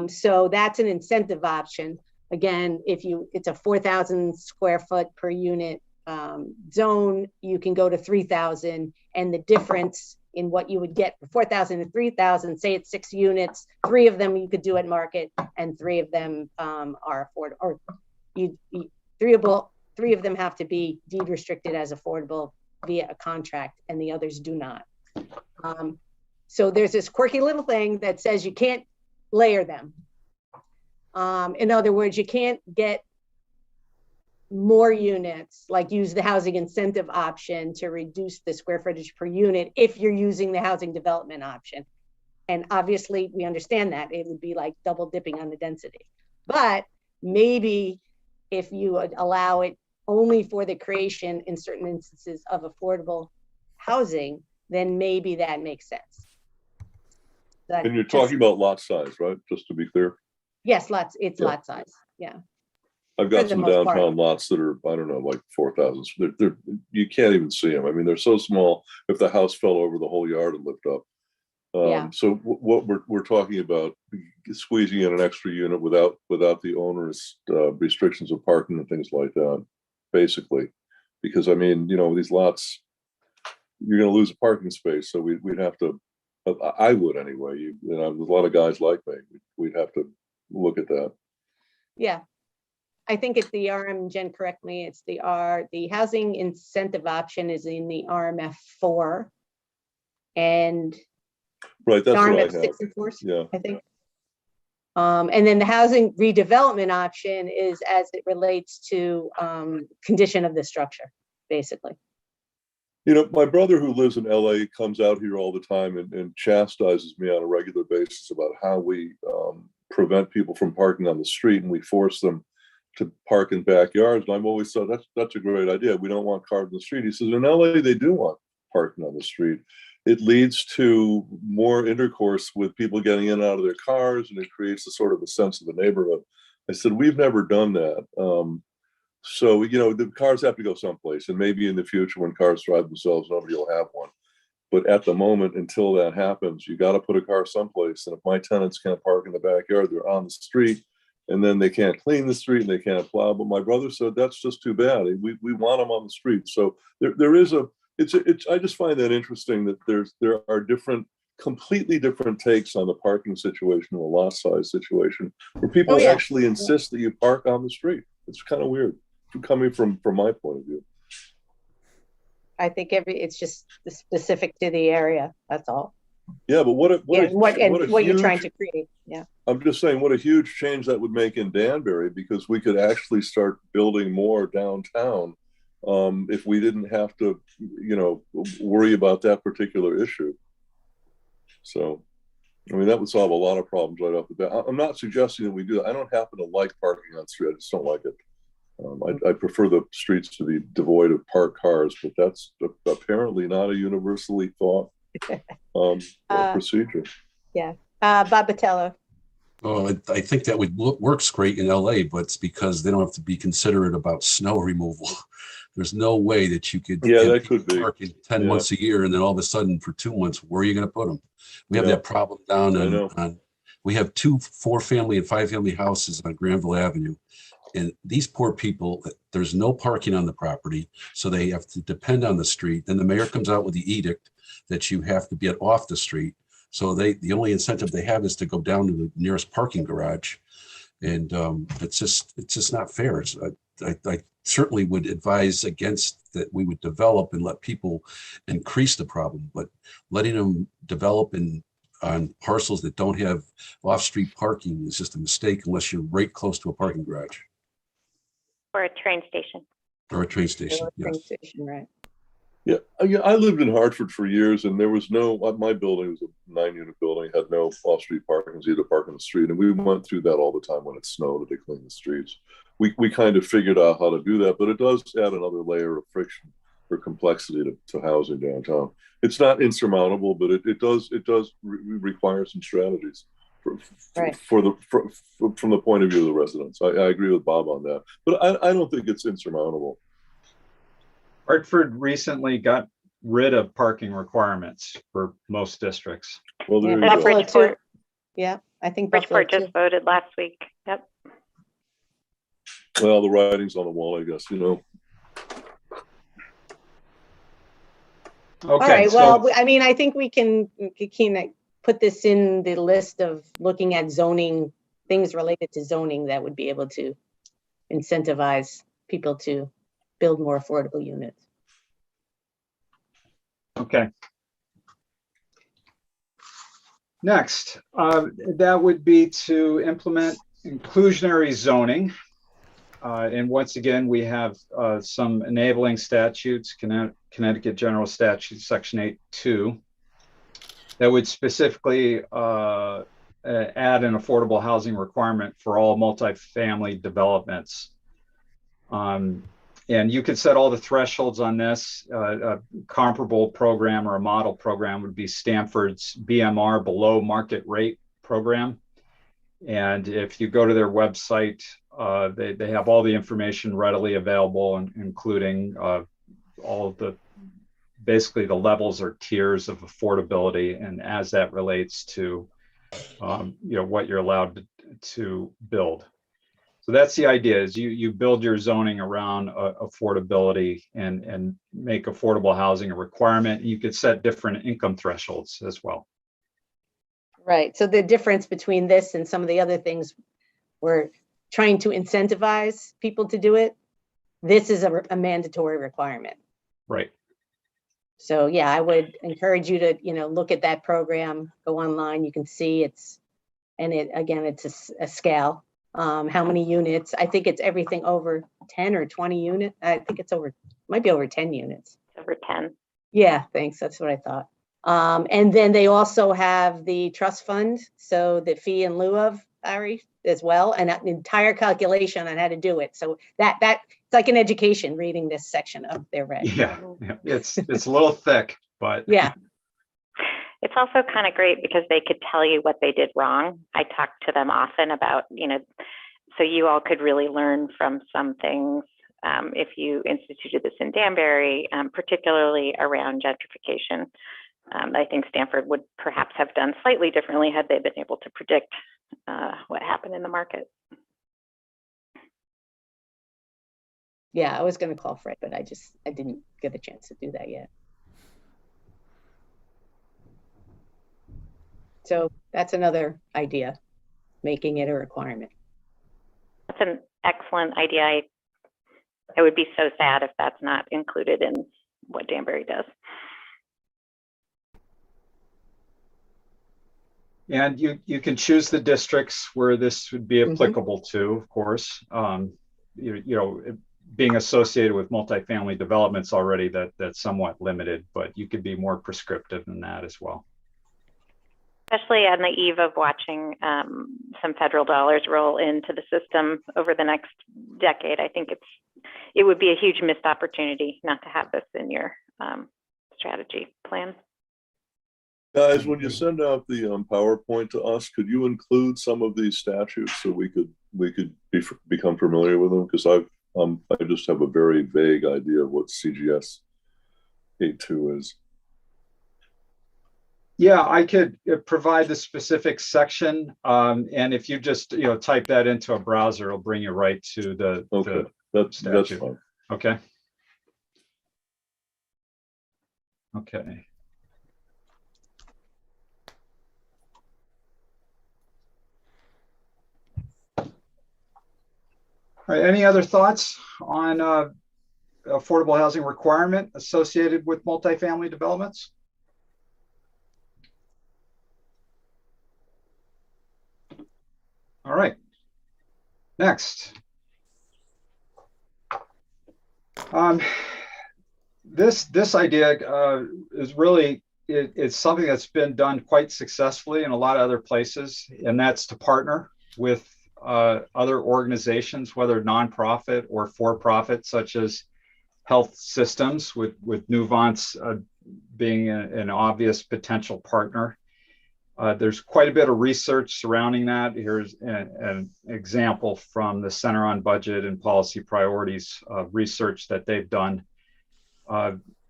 So that's an incentive option. Again, it's a 4,000 square foot per unit zone, you can go to 3,000, and the difference in what you would get for 4,000 and 3,000, say it's 6 units, 3 of them you could do at market, and 3 of them are affordable, or 3 of them have to be deed restricted as affordable via a contract, and the others do not. So there's this quirky little thing that says you can't layer them. In other words, you can't get more units, like use the housing incentive option to reduce the square footage per unit if you're using the housing development option. And obviously we understand that it would be like double dipping on the density. But maybe if you would allow it only for the creation in certain instances of affordable housing, then maybe that makes sense. And you're talking about lot size, right? Just to be clear. Yes, it's lot size. Yeah. I've got some downtown lots that are, I don't know, like 4,000. You can't even see them. I mean, they're so small. If the house fell over, the whole yard would lift up. So what we're talking about, squeezing in an extra unit without the owner's restrictions of parking and things like that, basically. Because I mean, these lots, you're going to lose a parking space. So we'd have to, I would anyway. There's a lot of guys like me. We'd have to look at that. Yeah. I think it's the Jen, correct me, it's the housing incentive option is in the RMF 4. And right, that's RMF what I have. 6 and 4, yeah. I think. And then the housing redevelopment option is as it relates to condition of the structure, basically. My brother who lives in LA comes out here all the time and chastises me on a regular basis about how we prevent people from parking on the street, and we force them to park in backyards. And I've always thought that's a great idea. We don't want cars on the street. He says in LA they do want parking on the street. It leads to more intercourse with people getting in and out of their cars, and it creates a sort of a sense of the neighborhood. I said, we've never done that. So the cars have to go someplace, and maybe in the future when cars drive themselves, nobody will have one. But at the moment, until that happens, you got to put a car someplace. And if my tenants can't park in the backyard, they're on the street. And then they can't clean the street and they can't plow. But my brother said that's just too bad. We want them on the street. So there is I just find that interesting that there are completely different takes on the parking situation, the lot size situation, where people actually insist that you park on the street. It's kind of weird coming from my point of view. I think it's just specific to the area. That's all. Yeah, but what you're trying to create. Yeah. I'm just saying what a huge change that would make in Danbury, because we could actually start building more downtown if we didn't have to, worry about that particular issue. So I mean, that would solve a lot of problems right off the bat. I'm not suggesting that we do that. I don't happen to like parking on the street. I just don't like it. I prefer the streets to be devoid of parked cars, but that's apparently not a universally thought procedure. Yeah. Bob Batello. Oh, I think that works great in LA, but it's because they don't have to be considerate about snow removal. There's no way that you could that could be park in 10 months a year, and then all of a sudden for 2 months, where are you going to put them? We have that problem down on we have 2 4-family and 5-family houses on Granville Avenue. And these poor people, there's no parking on the property, so they have to depend on the street. Then the mayor comes out with the edict that you have to get off the street. So the only incentive they have is to go down to the nearest parking garage, and it's just not fair. I certainly would advise against that. We would develop and let people increase the problem, but letting them develop on parcels that don't have off-street parking is just a mistake unless you're right close to a parking garage. Or a train station. Or a train station, Train yes. station, right. Yeah, I lived in Hartford for years, and there was my building was a 9-unit building, had no off-street parking, so you had to park on the street. And we went through that all the time when it snowed, to clean the streets. We kind of figured out how to do that, but it does add another layer of friction or complexity to housing downtown. It's not insurmountable, but it does require some strategies from the point of view of the residents. I agree with Bob on that, but I don't think it's insurmountable. Hartford recently got rid of parking requirements for most districts. Well, there you Buffalo go. Bridgeport. too. Yeah, I think Buffalo Bridgeport just too. voted last week. Yep. Well, the writing's on the wall, I guess, Okay. All right. Well, I mean, I think we can put this in the list of looking at zoning, things related to zoning that would be able to incentivize people to build more affordable units. Okay. Next, that would be to implement inclusionary zoning. And once again, we have some enabling statutes, Connecticut General Statute, Section 8.2, that would specifically add an affordable housing requirement for all multifamily developments. And you could set all the thresholds on this. A comparable program or a model program would be Stanford's BMR, below market rate program. And if you go to their website, they have all the information readily available, including all of basically the levels or tiers of affordability, and as that relates to what you're allowed to build. So that's the idea: is you build your zoning around affordability and make affordable housing a requirement. You could set different income thresholds as well. Right. So the difference between this and some of the other things, we're trying to incentivize people to do it. This is a mandatory requirement. Right. So yeah, I would encourage you to, look at that program, go online, you can see it's a scale. How many units? I think it's everything over 10 or 20 units. I think might be over 10 units. Over 10. Yeah, thanks. That's what I thought. And then they also have the trust fund. So the fee in lieu of, Ari, as well, and an entire calculation on how to do it. So that it's like an education reading this section of their reg. Yeah. It's a little thick, but yeah. It's also kind of great because they could tell you what they did wrong. I talk to them often about, so you all could really learn from some things if you instituted this in Danbury, particularly around gentrification. I think Stanford would perhaps have done slightly differently had they been able to predict what happened in the market. Yeah, I was going to call Fred, but I didn't get a chance to do that yet. So that's another idea, making it a requirement. That's an excellent idea. I would be so sad if that's not included in what Danbury does. And you can choose the districts where this would be applicable to, of course. Being associated with multifamily developments already, that's somewhat limited, but you could be more prescriptive than that as well. especially on the eve of watching some federal dollars roll into the system over the next decade. I think it would be a huge missed opportunity not to have this in your strategy plan. Guys, when you send out the PowerPoint to us, could you include some of these statutes so we could become familiar with them? Because I just have a very vague idea of what CGS 82 is. Yeah, I could provide the specific section, and if you just type that into a browser, it'll bring you right to the. Okay, that's fine. Okay. Okay. All right, any other thoughts on affordable housing requirement associated with multifamily developments? All right, next. This idea is really, it's something that's been done quite successfully in a lot of other places, and that's to partner with other organizations, whether nonprofit or for-profit, such as health systems, with Nuvance being an obvious potential partner. There's quite a bit of research surrounding that. Here's an example from the Center on Budget and Policy Priorities research that they've done.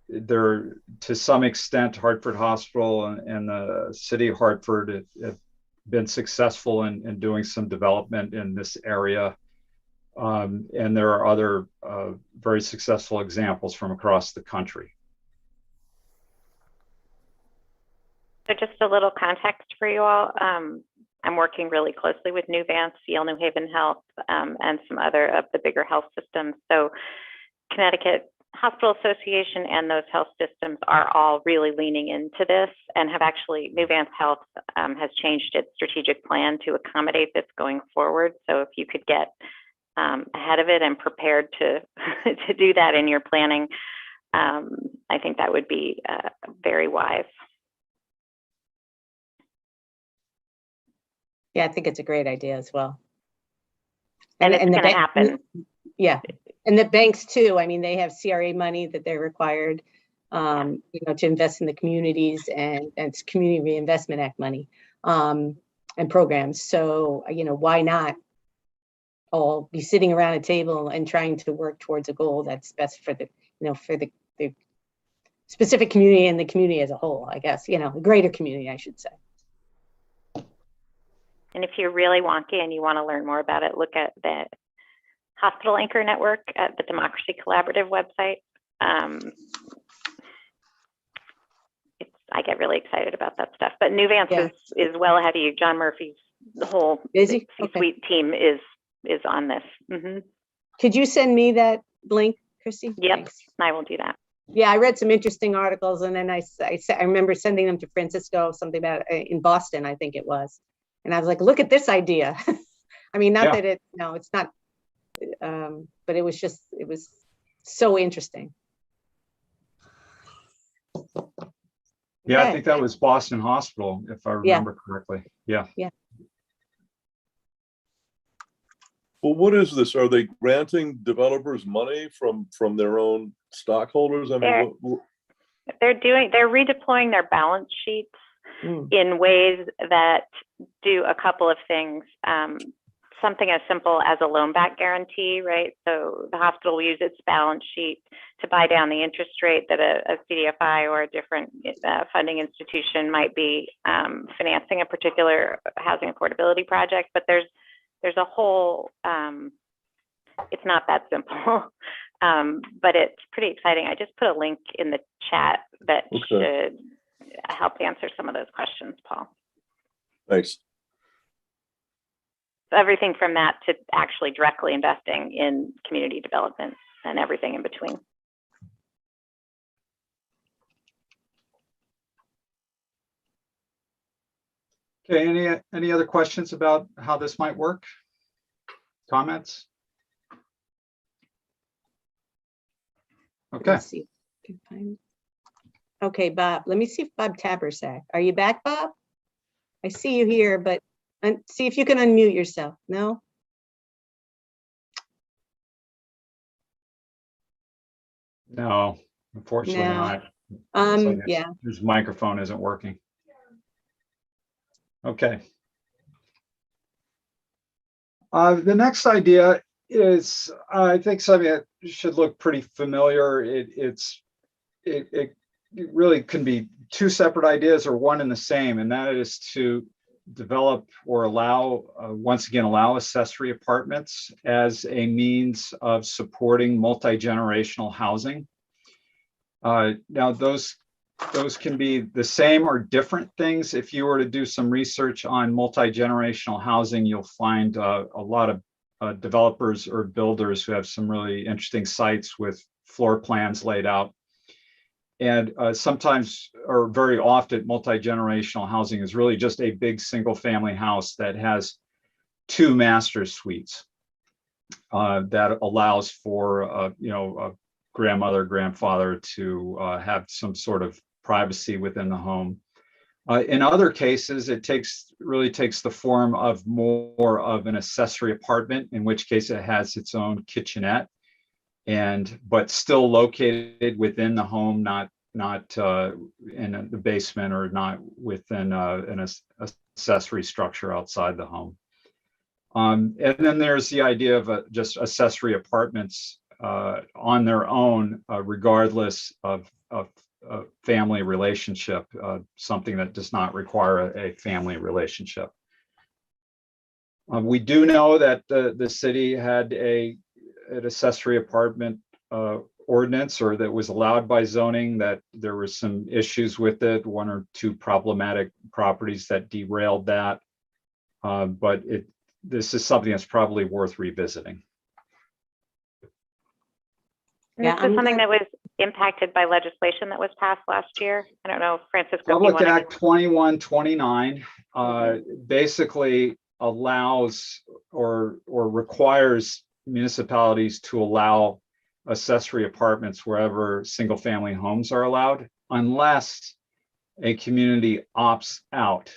There, to some extent, Hartford Hospital and the City of Hartford have been successful in doing some development in this area. And there are other very successful examples from across the country. So just a little context for you all. I'm working really closely with Nuvance, Yale New Haven Health, and some other of the bigger health systems. So Connecticut Hospital Association and those health systems are all really leaning into this, and have actually, Nuvance Health has changed its strategic plan to accommodate this going forward. So if you could get ahead of it and prepared to to do that in your planning, I think that would be very wise. Yeah, I think it's a great idea as well. And it's going to happen. Yeah, and the banks too. I mean, they have CRA money that they're required, to invest in the communities, and it's Community Reinvestment Act money and programs. So, why not all be sitting around a table and trying to work towards a goal that's best for the, for the specific community and the community as a whole, I guess, the greater community, I should say. And if you're really wonky and you want to learn more about it, look at the Hospital Anchor Network at the Democracy Collaborative website. I get really excited about that stuff. But Nuvance is well ahead of you. John Murphy's whole C-suite team is on this. Mm-hmm. Could you send me that link, Christy? Yep, Thanks. I will do that. Yeah, I read some interesting articles, and then I remember sending them to Francisco, something about in Boston, I think it was. And I was like, look at this idea. I mean, not that it's not, but it was so interesting. Yeah, Okay. I think that was Boston Hospital, if I remember correctly. Yeah. Yeah. Well, what is this? Are they granting developers money from their own stockholders? I mean, they're redeploying their balance sheets in ways that do a couple of things. Something as simple as a loan back guarantee, right? So the hospital will use its balance sheet to buy down the interest rate that a CDFI or a different funding institution might be financing a particular housing affordability project. But there's a whole, it's not that simple, but it's pretty exciting. I just put a link in the chat that should help answer some of those questions, Paul. Thanks. Everything from that to actually directly investing in community development and everything in between. Okay, any other questions about how this might work? Comments? Okay. Okay, Bob, let me see if Bob Tabersack. Are you back, Bob? I see you here, but see if you can unmute yourself. No? No, unfortunately No. not. Looks like Yeah. his microphone isn't working. Okay. The next idea is, I think something that should look pretty familiar. It really can be two separate ideas or one and the same, and that is to develop or allow, once again, allow accessory apartments as a means of supporting multi-generational housing. Now, those can be the same or different things. If you were to do some research on multi-generational housing, you'll find a lot of developers or builders who have some really interesting sites with floor plans laid out. And sometimes, or very often, multi-generational housing is really just a big single-family house that has two master suites that allows for a grandmother, grandfather to have some sort of privacy within the home. In other cases, it really takes the form of more of an accessory apartment, in which case it has its own kitchenette, but still located within the home, not in the basement or not within an accessory structure outside the home. And then there's the idea of just accessory apartments on their own, regardless of family relationship, something that does not require a family relationship. We do know that the city had an accessory apartment ordinance, or that was allowed by zoning, that there were some issues with it, one or two problematic properties that derailed that. But this is something that's probably worth revisiting. This is something that was impacted by legislation that was passed last year. I don't know, Francisco. Public Act 2129 basically allows or requires municipalities to allow accessory apartments wherever single family homes are allowed, unless a community opts out.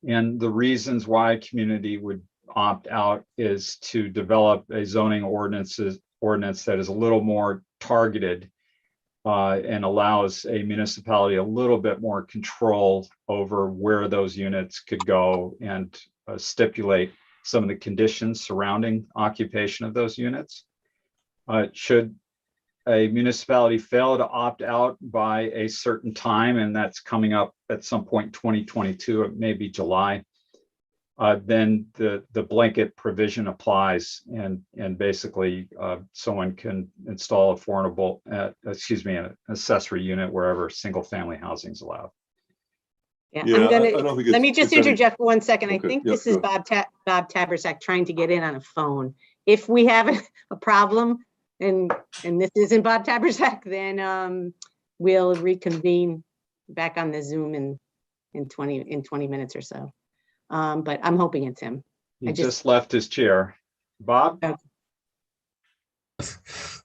And the reasons why a community would opt out is to develop a zoning ordinance that is a little more targeted and allows a municipality a little bit more control over where those units could go, and stipulate some of the conditions surrounding occupation of those units. Should a municipality fail to opt out by a certain time, and that's coming up at some point in 2022, it may be July, then the blanket provision applies, and basically someone can install an accessory unit wherever single family housing is allowed. Yeah, Yeah, let me just interject for 1 second. Okay, I think yeah, this is Bob Tabersack trying to get in on a phone. If we have a problem and this isn't Bob Tabersack, then we'll reconvene back on the Zoom in 20 minutes or so. But I'm hoping it's him. He just left his chair. Bob? Okay.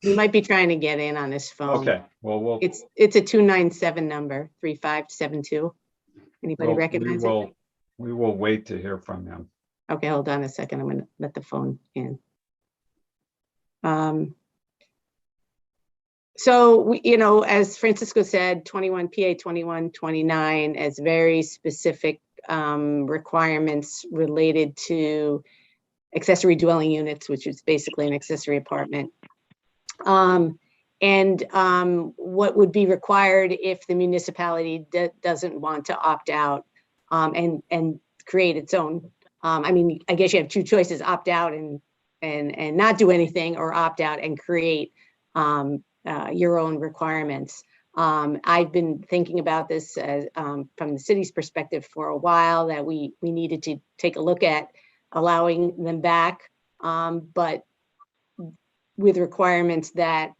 He might be trying to get in on his phone. Okay, well, it's a 297 number, 3572. Anybody recognize it? We will wait to hear from him. Okay, hold on a second. I'm going to let the phone in. So, as Francisco said, PA 2129 has very specific requirements related to accessory dwelling units, which is basically an accessory apartment. And what would be required if the municipality doesn't want to opt out and create its own. I mean, I guess you have two choices: opt out and not do anything, or opt out and create your own requirements. I've been thinking about this from the city's perspective for a while, that we needed to take a look at allowing them back, but with requirements that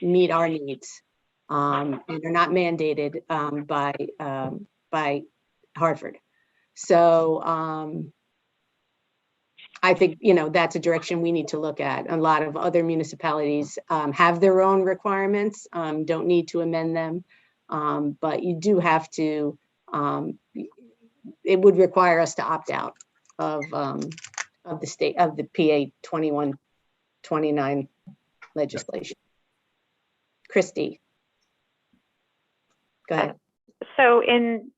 meet our needs and are not mandated by Hartford. So I think, that's a direction we need to look at. A lot of other municipalities have their own requirements, don't need to amend them, but you do have to it would require us to opt out of the state of the PA 2129 legislation. Christy, go ahead. So in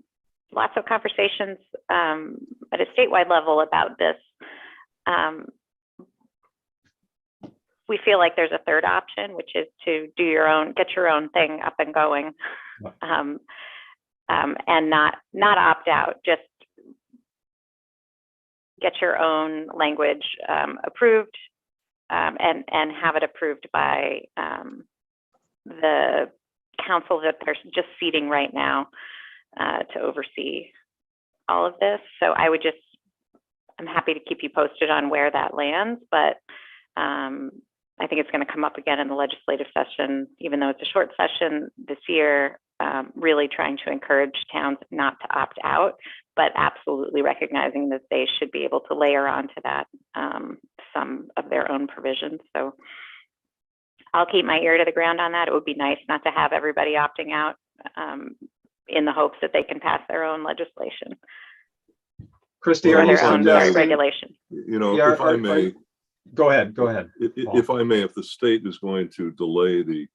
lots of conversations at a statewide level about this, we feel like there's a third option, which is to do your own, get your own thing up and going, and not opt out, just get your own language approved, and have it approved by the council that they're just seating right now to oversee all of this. So I'm happy to keep you posted on where that lands, but I think it's going to come up again in the legislative session, even though it's a short session this year, really trying to encourage towns not to opt out, but absolutely recognizing that they should be able to layer onto that some of their own provisions. So I'll keep my ear to the ground on that. It would be nice not to have everybody opting out in the hopes that they can pass their own legislation. Christy, or are you their own suggesting, regulation. You know, Yeah, if I may, go ahead. if I may, if the state is going to delay the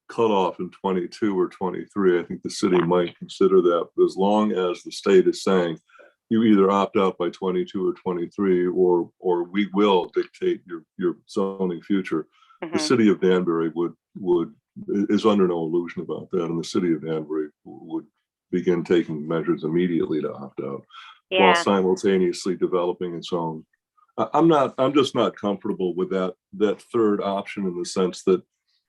cutoff in 22 or 23, I think the city might consider that, as long as the state is saying you either opt out by 22 or 23, or we will dictate your zoning future. The city of Danbury is under no illusion about that, and the city of Danbury would begin taking measures immediately to opt out, while simultaneously developing its own. I'm just not comfortable with that third option, in the sense that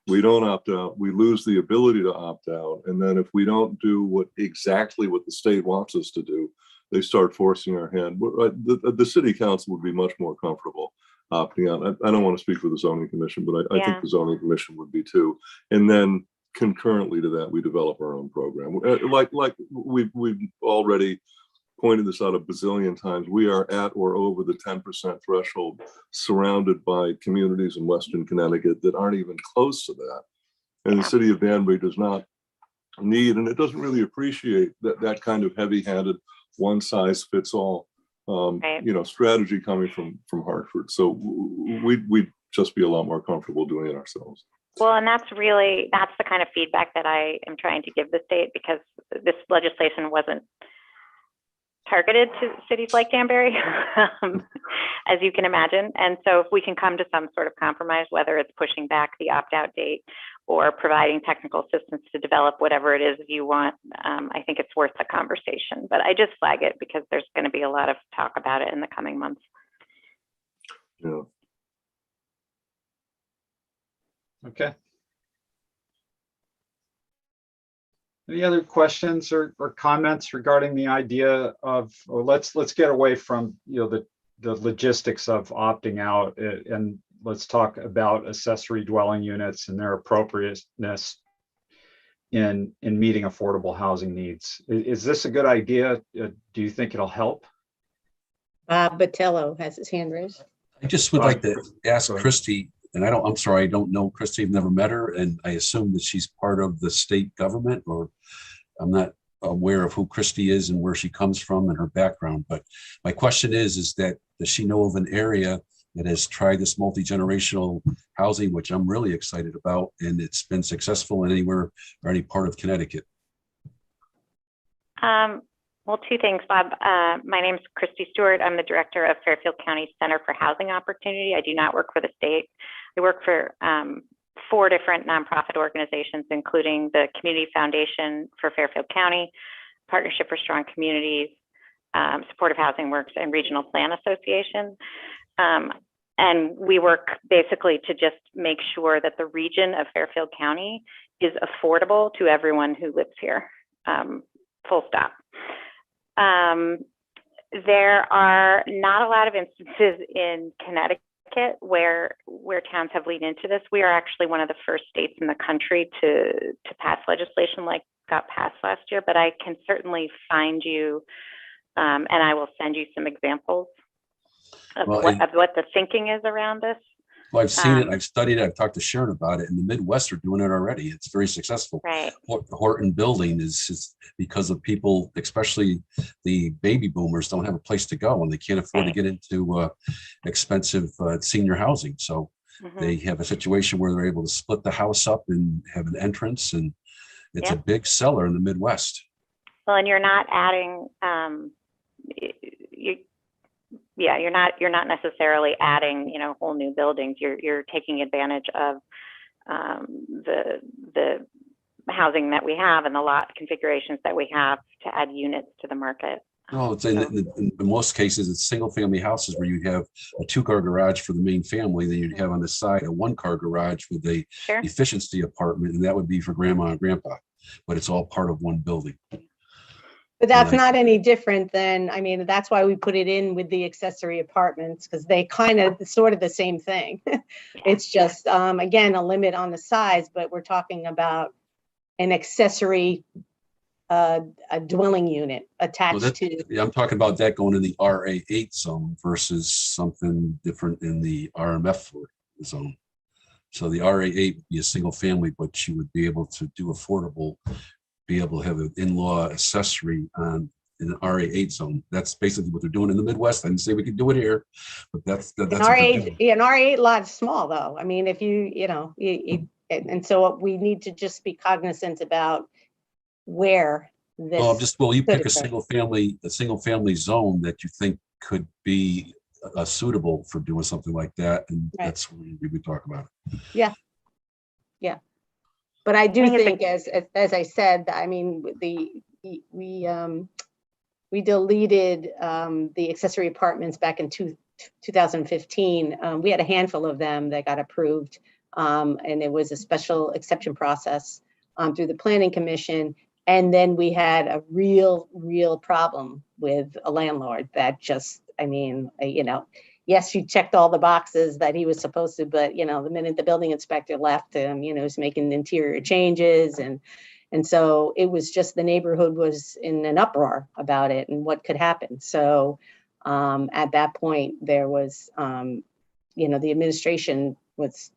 we don't opt out, we lose the ability to opt out, and then if we don't do exactly what the state wants us to do, they start forcing our hand. The city council would be much more comfortable opting out. I don't want to speak for the zoning commission, but I think the zoning commission would be too. And then concurrently to that, we develop our own program. Like we've already pointed this out a bazillion times. We are at or over the 10% threshold, surrounded by communities in Western Connecticut that aren't even close to that. And the city of Danbury does not need, and it doesn't really appreciate that kind of heavy-handed, one size fits all strategy coming from Hartford. So we'd just be a lot more comfortable doing it ourselves. Well, and that's the kind of feedback that I am trying to give the state, because this legislation wasn't targeted to cities like Danbury, as you can imagine. And so if we can come to some sort of compromise, whether it's pushing back the opt-out date or providing technical assistance to develop whatever it is you want, I think it's worth the conversation. But I just flag it because there's going to be a lot of talk about it in the coming months. Yeah. Okay. Any other questions or comments regarding the idea of, or let's get away from the logistics of opting out, and let's talk about accessory dwelling units and their appropriateness in meeting affordable housing needs. Is this a good idea? Do you think it'll help? Bob Botello has his hand raised. I just would like to ask Christy, and I'm sorry, I don't know Christy, I've never met her, and I assume that she's part of the state government, or I'm not aware of who Christy is and where she comes from and her background. But my question is that does she know of an area that has tried this multi-generational housing, which I'm really excited about, and it's been successful in anywhere or any part of Connecticut? Well, two things, Bob. My name is Christy Stewart. I'm the director of Fairfield County Center for Housing Opportunity. I do not work for the state. I work for 4 different nonprofit organizations, including the Community Foundation for Fairfield County, Partnership for Strong Communities, Supportive Housing Works, and Regional Plan Association. And we work basically to just make sure that the region of Fairfield County is affordable to everyone who lives here, full stop. There are not a lot of instances in Connecticut where towns have leaned into this. We are actually one of the first states in the country to pass legislation like got passed last year, but I can certainly find you and I will send you some examples of what the thinking is around this. Well, I've seen it, I've studied it, I've talked to Sharon about it. In the Midwest, they're doing it already. It's very successful. Right. Horton Building is because of people, especially the baby boomers, don't have a place to go and they can't afford to get into expensive senior housing. So they have a situation where they're able to split the house up and have an entrance, and it's a big seller in the Midwest. Well, and you're not adding, you're not necessarily adding, whole new buildings. You're taking advantage of the housing that we have and the lot configurations that we have to add units to the market. No, it's in most cases, it's single family houses where you have a 2-car garage for the main family. Then you'd have on the side a 1-car garage with a efficiency apartment, and that would be for grandma and grandpa. But it's all part of one building. But that's not any different than, I mean, that's why we put it in with the accessory apartments, because they kind of sort of the same thing. It's just, again, a limit on the size, but we're talking about an accessory a dwelling unit attached to. Yeah, I'm talking about that going in the RA8 zone versus something different in the RMF zone. So the RA8 would be a single family, but you would be able to do affordable, be able to have an in-law accessory in an RA8 zone. That's basically what they're doing in the Midwest. I didn't say we could do it here, but that's an RA8. Yeah, an RA8 lot is small though. I mean, if and so we need to just be cognizant about where this. Well, you pick a single family zone that you think could be suitable for doing something like that, and that's what we talk about. Yeah. But I do think, as I said, I mean, we deleted the accessory apartments back in 2015. We had a handful of them that got approved, and it was a special exception process through the Planning Commission. And then we had a real problem with a landlord that just, I mean, yes, you checked all the boxes that he was supposed to, but the minute the building inspector left, he was making interior changes, and so it was just, the neighborhood was in an uproar about it and what could happen. So at that point, there was, the administration was,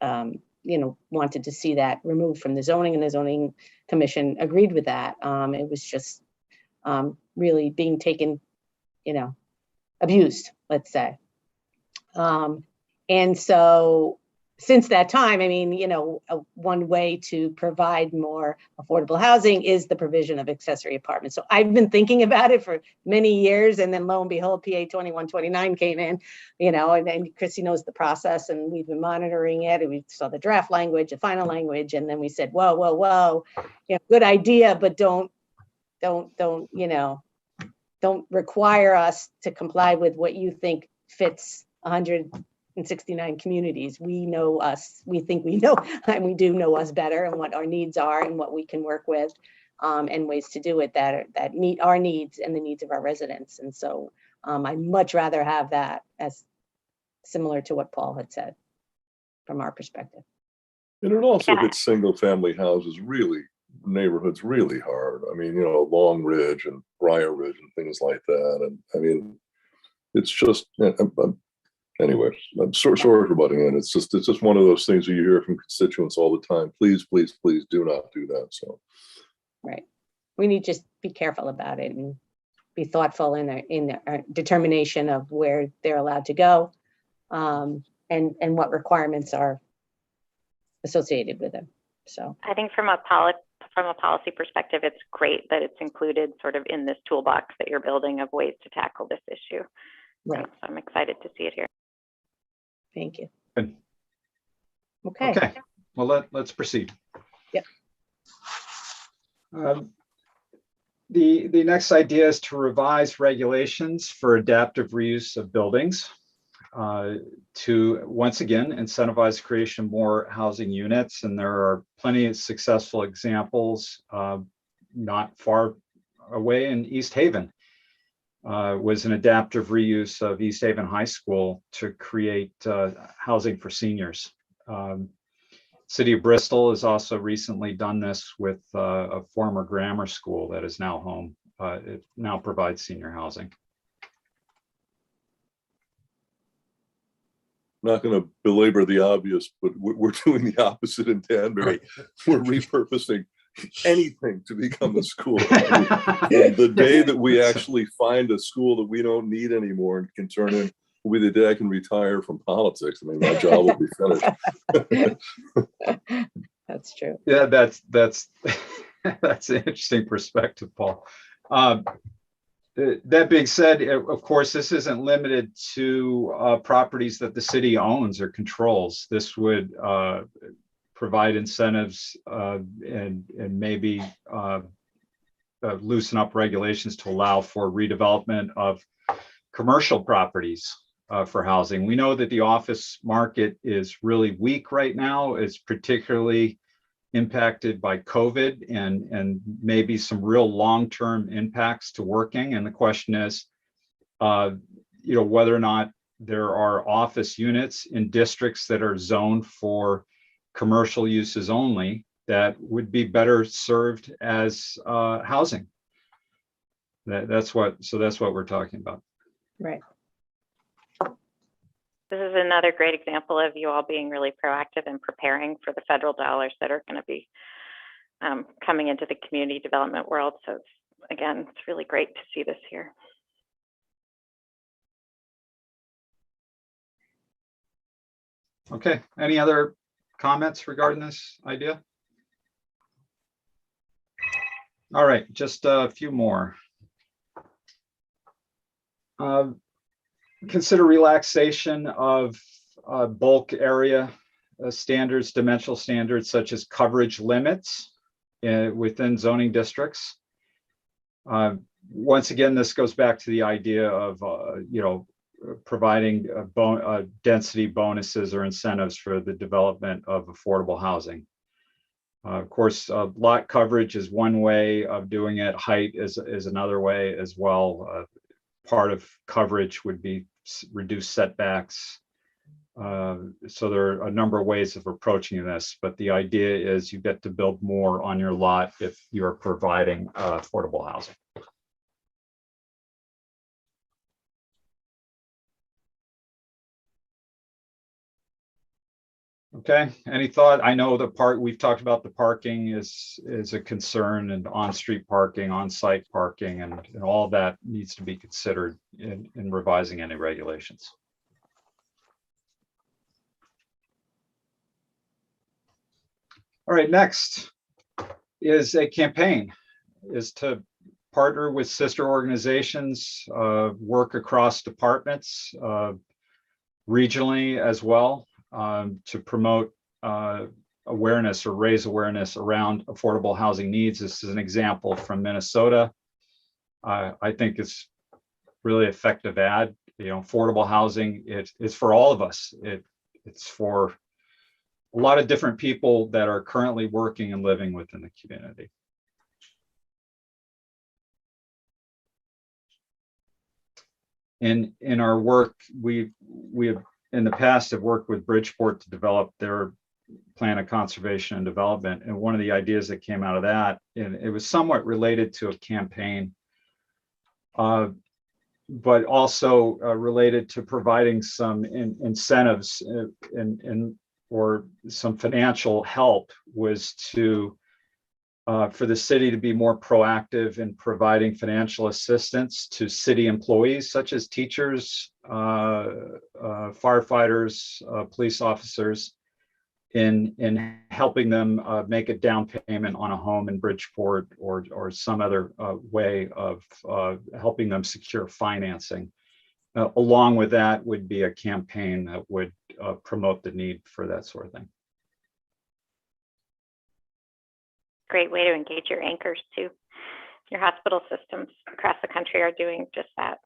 wanted to see that removed from the zoning, and the zoning commission agreed with that. It was just really being taken, abused, let's say. And so since that time, I mean, one way to provide more affordable housing is the provision of accessory apartments. So I've been thinking about it for many years, and then lo and behold, PA 2129 came in, and then Chrissy knows the process, and we've been monitoring it, and we saw the draft language, the final language, and then we said, whoa, good idea, but don't require us to comply with what you think fits 169 communities. We know us, we think we know, and we do know us better, and what our needs are and what we can work with, and ways to do it that meet our needs and the needs of our residents. And so I'd much rather have that, as similar to what Paul had said from our perspective. And it also hits single family houses neighborhoods really hard. I mean, Long Ridge and Briar Ridge and things like that. And I mean, it's just, anyway, I'm sorry for butting in. It's just one of those things that you hear from constituents all the time. Please, please, please do not do that. So, right, we need to just be careful about it and be thoughtful in our determination of where they're allowed to go, and what requirements are associated with them. So, I think from a policy perspective, it's great that it's included sort of in this toolbox that you're building of ways to tackle this issue. Right. So I'm excited to see it here. Thank you. Good. Okay. Well, let's proceed. Yep. The next idea is to revise regulations for adaptive reuse of buildings to once again incentivize creation of more housing units. And there are plenty of successful examples not far away in East Haven. Was an adaptive reuse of East Haven High School to create housing for seniors. City of Bristol has also recently done this with a former grammar school that is now home. It now provides senior housing. not going to belabor the obvious, but we're doing the opposite in Danbury. We're repurposing anything to become a school. The day that we actually find a school that we don't need anymore and can turn in will be the day I can retire from politics. I mean, my job will be finished. That's true. Yeah, that's that's an interesting perspective, Paul. That being said, of course, this isn't limited to properties that the city owns or controls. This would provide incentives and maybe loosen up regulations to allow for redevelopment of commercial properties for housing. We know that the office market is really weak right now. It's particularly impacted by COVID and maybe some real long-term impacts to working. And the question is, whether or not there are office units in districts that are zoned for commercial uses only that would be better served as housing. That's what we're talking about. Right. This is another great example of you all being really proactive and preparing for the federal dollars that are going to be coming into the community development world. So it's really great to see this here. Okay, any other comments regarding this idea? All right, just a few more. Consider relaxation of bulk area standards, dimensional standards such as coverage limits within zoning districts. Once again, this goes back to the idea of providing density bonuses or incentives for the development of affordable housing. Of course, lot coverage is one way of doing it. Height is another way as well. Part of coverage would be reduced setbacks. So there are a number of ways of approaching this, but the idea is you get to build more on your lot if you're providing affordable housing. Okay, any thought? I know we've talked about the parking is a concern, and on-street parking, on-site parking, and all that needs to be considered in revising any regulations. All right, next is a campaign, is to partner with sister organizations, work across departments, regionally as well. To promote awareness or raise awareness around affordable housing needs. This is an example from Minnesota. I think it's really effective ad. Affordable housing, it's for all of us. It's for a lot of different people that are currently working and living within the community. In our work, we have in the past have worked with Bridgeport to develop their plan of conservation and development. And one of the ideas that came out of that, and it was somewhat related to a campaign, but also related to providing some incentives or some financial help, was to for the city to be more proactive in providing financial assistance to city employees such as teachers, firefighters, police officers, in helping them make a down payment on a home in Bridgeport or some other way of helping them secure financing. Along with that would be a campaign that would promote the need for that sort of thing. Great way to engage your anchors too. Your hospital systems across the country are doing just that.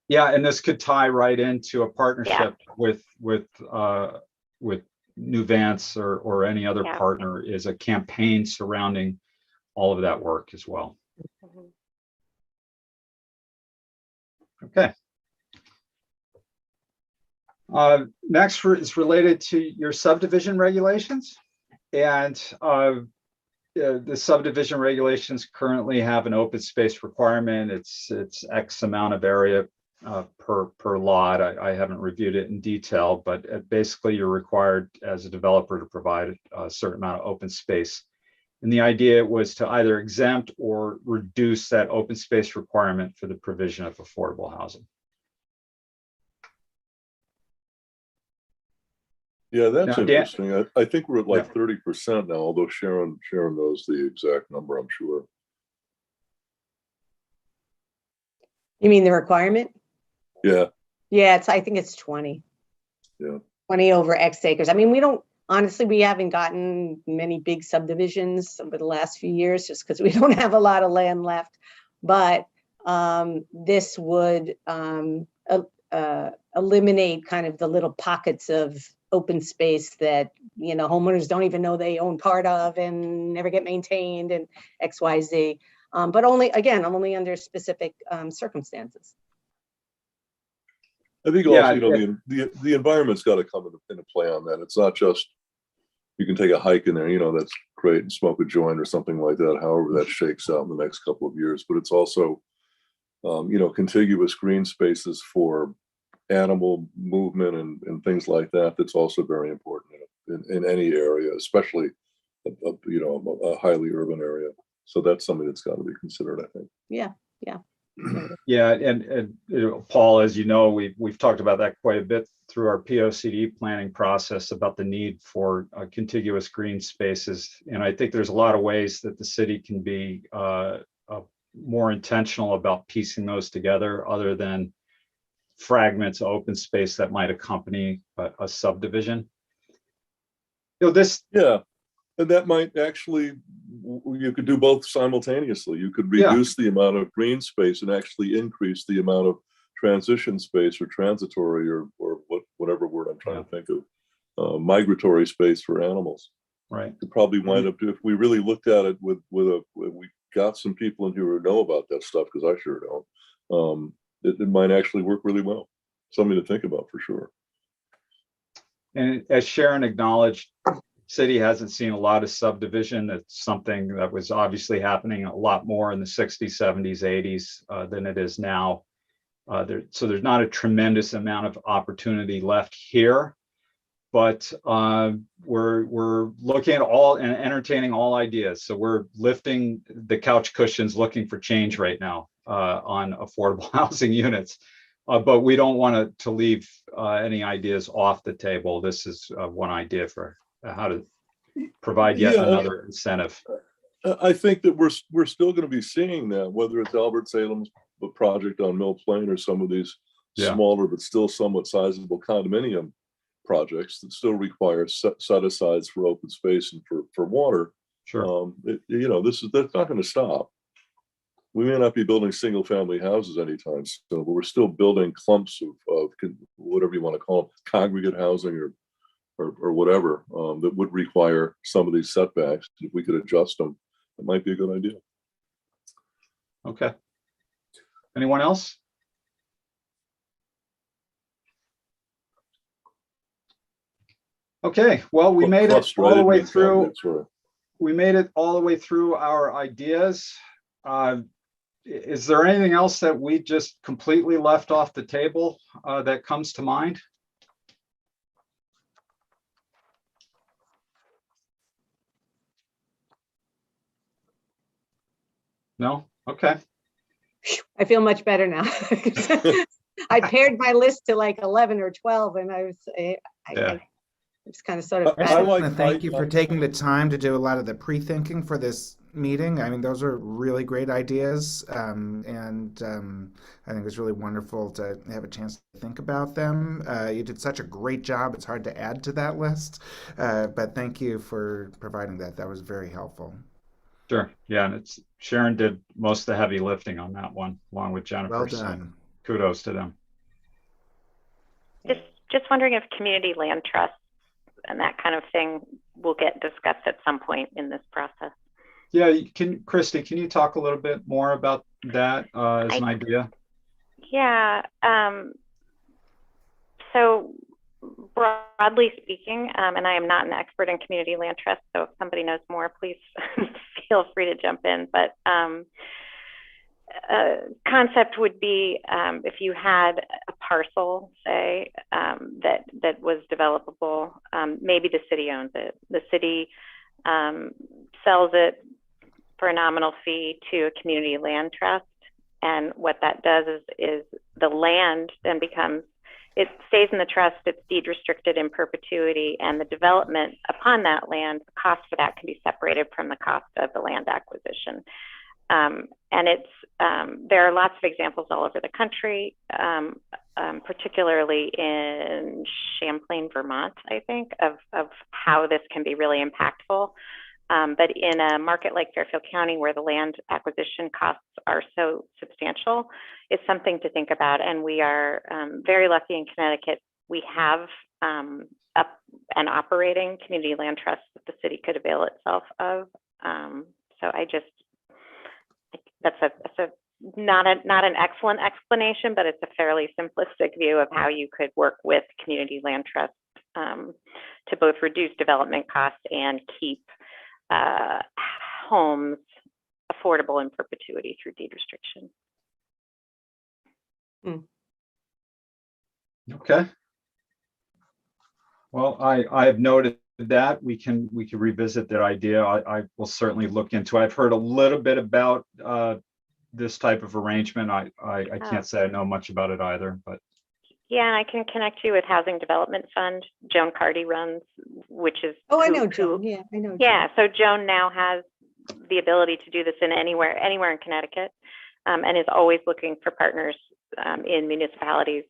Yeah, and this could tie right into a partnership with Nuvance or any other partner, is a campaign surrounding all of that work as well. Okay. Next is related to your subdivision regulations. And the subdivision regulations currently have an open space requirement. It's X amount of area per lot. I haven't reviewed it in detail, but basically you're required as a developer to provide a certain amount of open space. And the idea was to either exempt or reduce that open space requirement for the provision of affordable housing. Yeah, that's Now, Dan, interesting. I think we're at like 30% now, although Sharon knows the exact number, I'm sure. You mean the requirement? Yeah. Yeah, I think it's 20. Yeah. 20 over X acres. I mean, honestly, we haven't gotten many big subdivisions over the last few years just because we don't have a lot of land left. But this would eliminate kind of the little pockets of open space that, homeowners don't even know they own part of and never get maintained and X, Y, Z. But only under specific circumstances. I think also, the environment's got to come into play on that. It's not just you can take a hike in there, that's great, and smoke a joint or something like that, however that shakes out in the next couple of years. But it's also, contiguous green spaces for animal movement and things like that. That's also very important in any area, especially a highly urban area. So that's something that's got to be considered, I think. Yeah. Yeah, and Paul, as you know, we've talked about that quite a bit through our POCD planning process about the need for contiguous green spaces. And I think there's a lot of ways that the city can be more intentional about piecing those together, other than fragments of open space that might accompany a subdivision. And that might actually, you could do both simultaneously. You could reduce the amount of green space and actually increase the amount of transition space or transitory or whatever word I'm trying to think of, migratory space for animals. Right. Could probably wind up, if we really looked at it we got some people in here who know about that stuff, because I sure don't. It might actually work really well. Something to think about for sure. And as Sharon acknowledged, city hasn't seen a lot of subdivision. That's something that was obviously happening a lot more in the 60s, 70s, 80s than it is now. So there's not a tremendous amount of opportunity left here, but we're looking at all and entertaining all ideas. So we're lifting the couch cushions, looking for change right now on affordable housing units. But we don't want to leave any ideas off the table. This is one idea for how to provide yet another incentive. I think that we're still going to be seeing that, whether it's Albert Salem's project on Mill Plain or some of these smaller but still somewhat sizable condominium projects that still require set-asides for open space and for water. Sure. That's not going to stop. We may not be building single-family houses anytime soon, but we're still building clumps of whatever you want to call them, congregate housing or whatever, that would require some of these setbacks. If we could adjust them, it might be a good idea. Okay. Anyone else? Okay, well, we made it all the way through. We made it all the way through our ideas. Is there anything else that we just completely left off the table that comes to mind? No? Okay. I feel much better now. I pared my list to like 11 or 12, and I was kind of sort of. I want to thank you for taking the time to do a lot of the pre-thinking for this meeting. I mean, those are really great ideas, and I think it's really wonderful to have a chance to think about them. You did such a great job. It's hard to add to that list, but thank you for providing that. That was very helpful. Sure. Yeah, and Sharon did most of the heavy lifting on that one, along with Jennifer. Well done. So kudos to them. Just wondering if community land trusts and that kind of thing will get discussed at some point in this process. Yeah, Christy, can you talk a little bit more about that as an idea? Yeah. So broadly speaking, and I am not an expert in community land trust, so if somebody knows more, please feel free to jump in. But concept would be if you had a parcel, say, that was developable, maybe the city owns it. The city sells it for a nominal fee to a community land trust. And what that does is the land then becomes, it stays in the trust, it's deed restricted in perpetuity, and the development upon that land, the cost for that can be separated from the cost of the land acquisition. And there are lots of examples all over the country, particularly in Champlain, Vermont, I think, of how this can be really impactful. But in a market like Fairfield County, where the land acquisition costs are so substantial, it's something to think about. And we are very lucky in Connecticut. We have an operating community land trust that the city could avail itself of. So that's not an excellent explanation, but it's a fairly simplistic view of how you could work with community land trusts to both reduce development costs and keep homes affordable in perpetuity through deed restriction. Okay. Well, I have noted that we can revisit that idea. I will certainly look into it. I've heard a little bit about this type of arrangement. I can't say I know much about it either, but yeah, and I can connect you with Housing Development Fund. Joan Carty runs, which is I know Joan. Yeah, I know. Yeah, so Joan now has the ability to do this in anywhere in Connecticut, and is always looking for partners in municipalities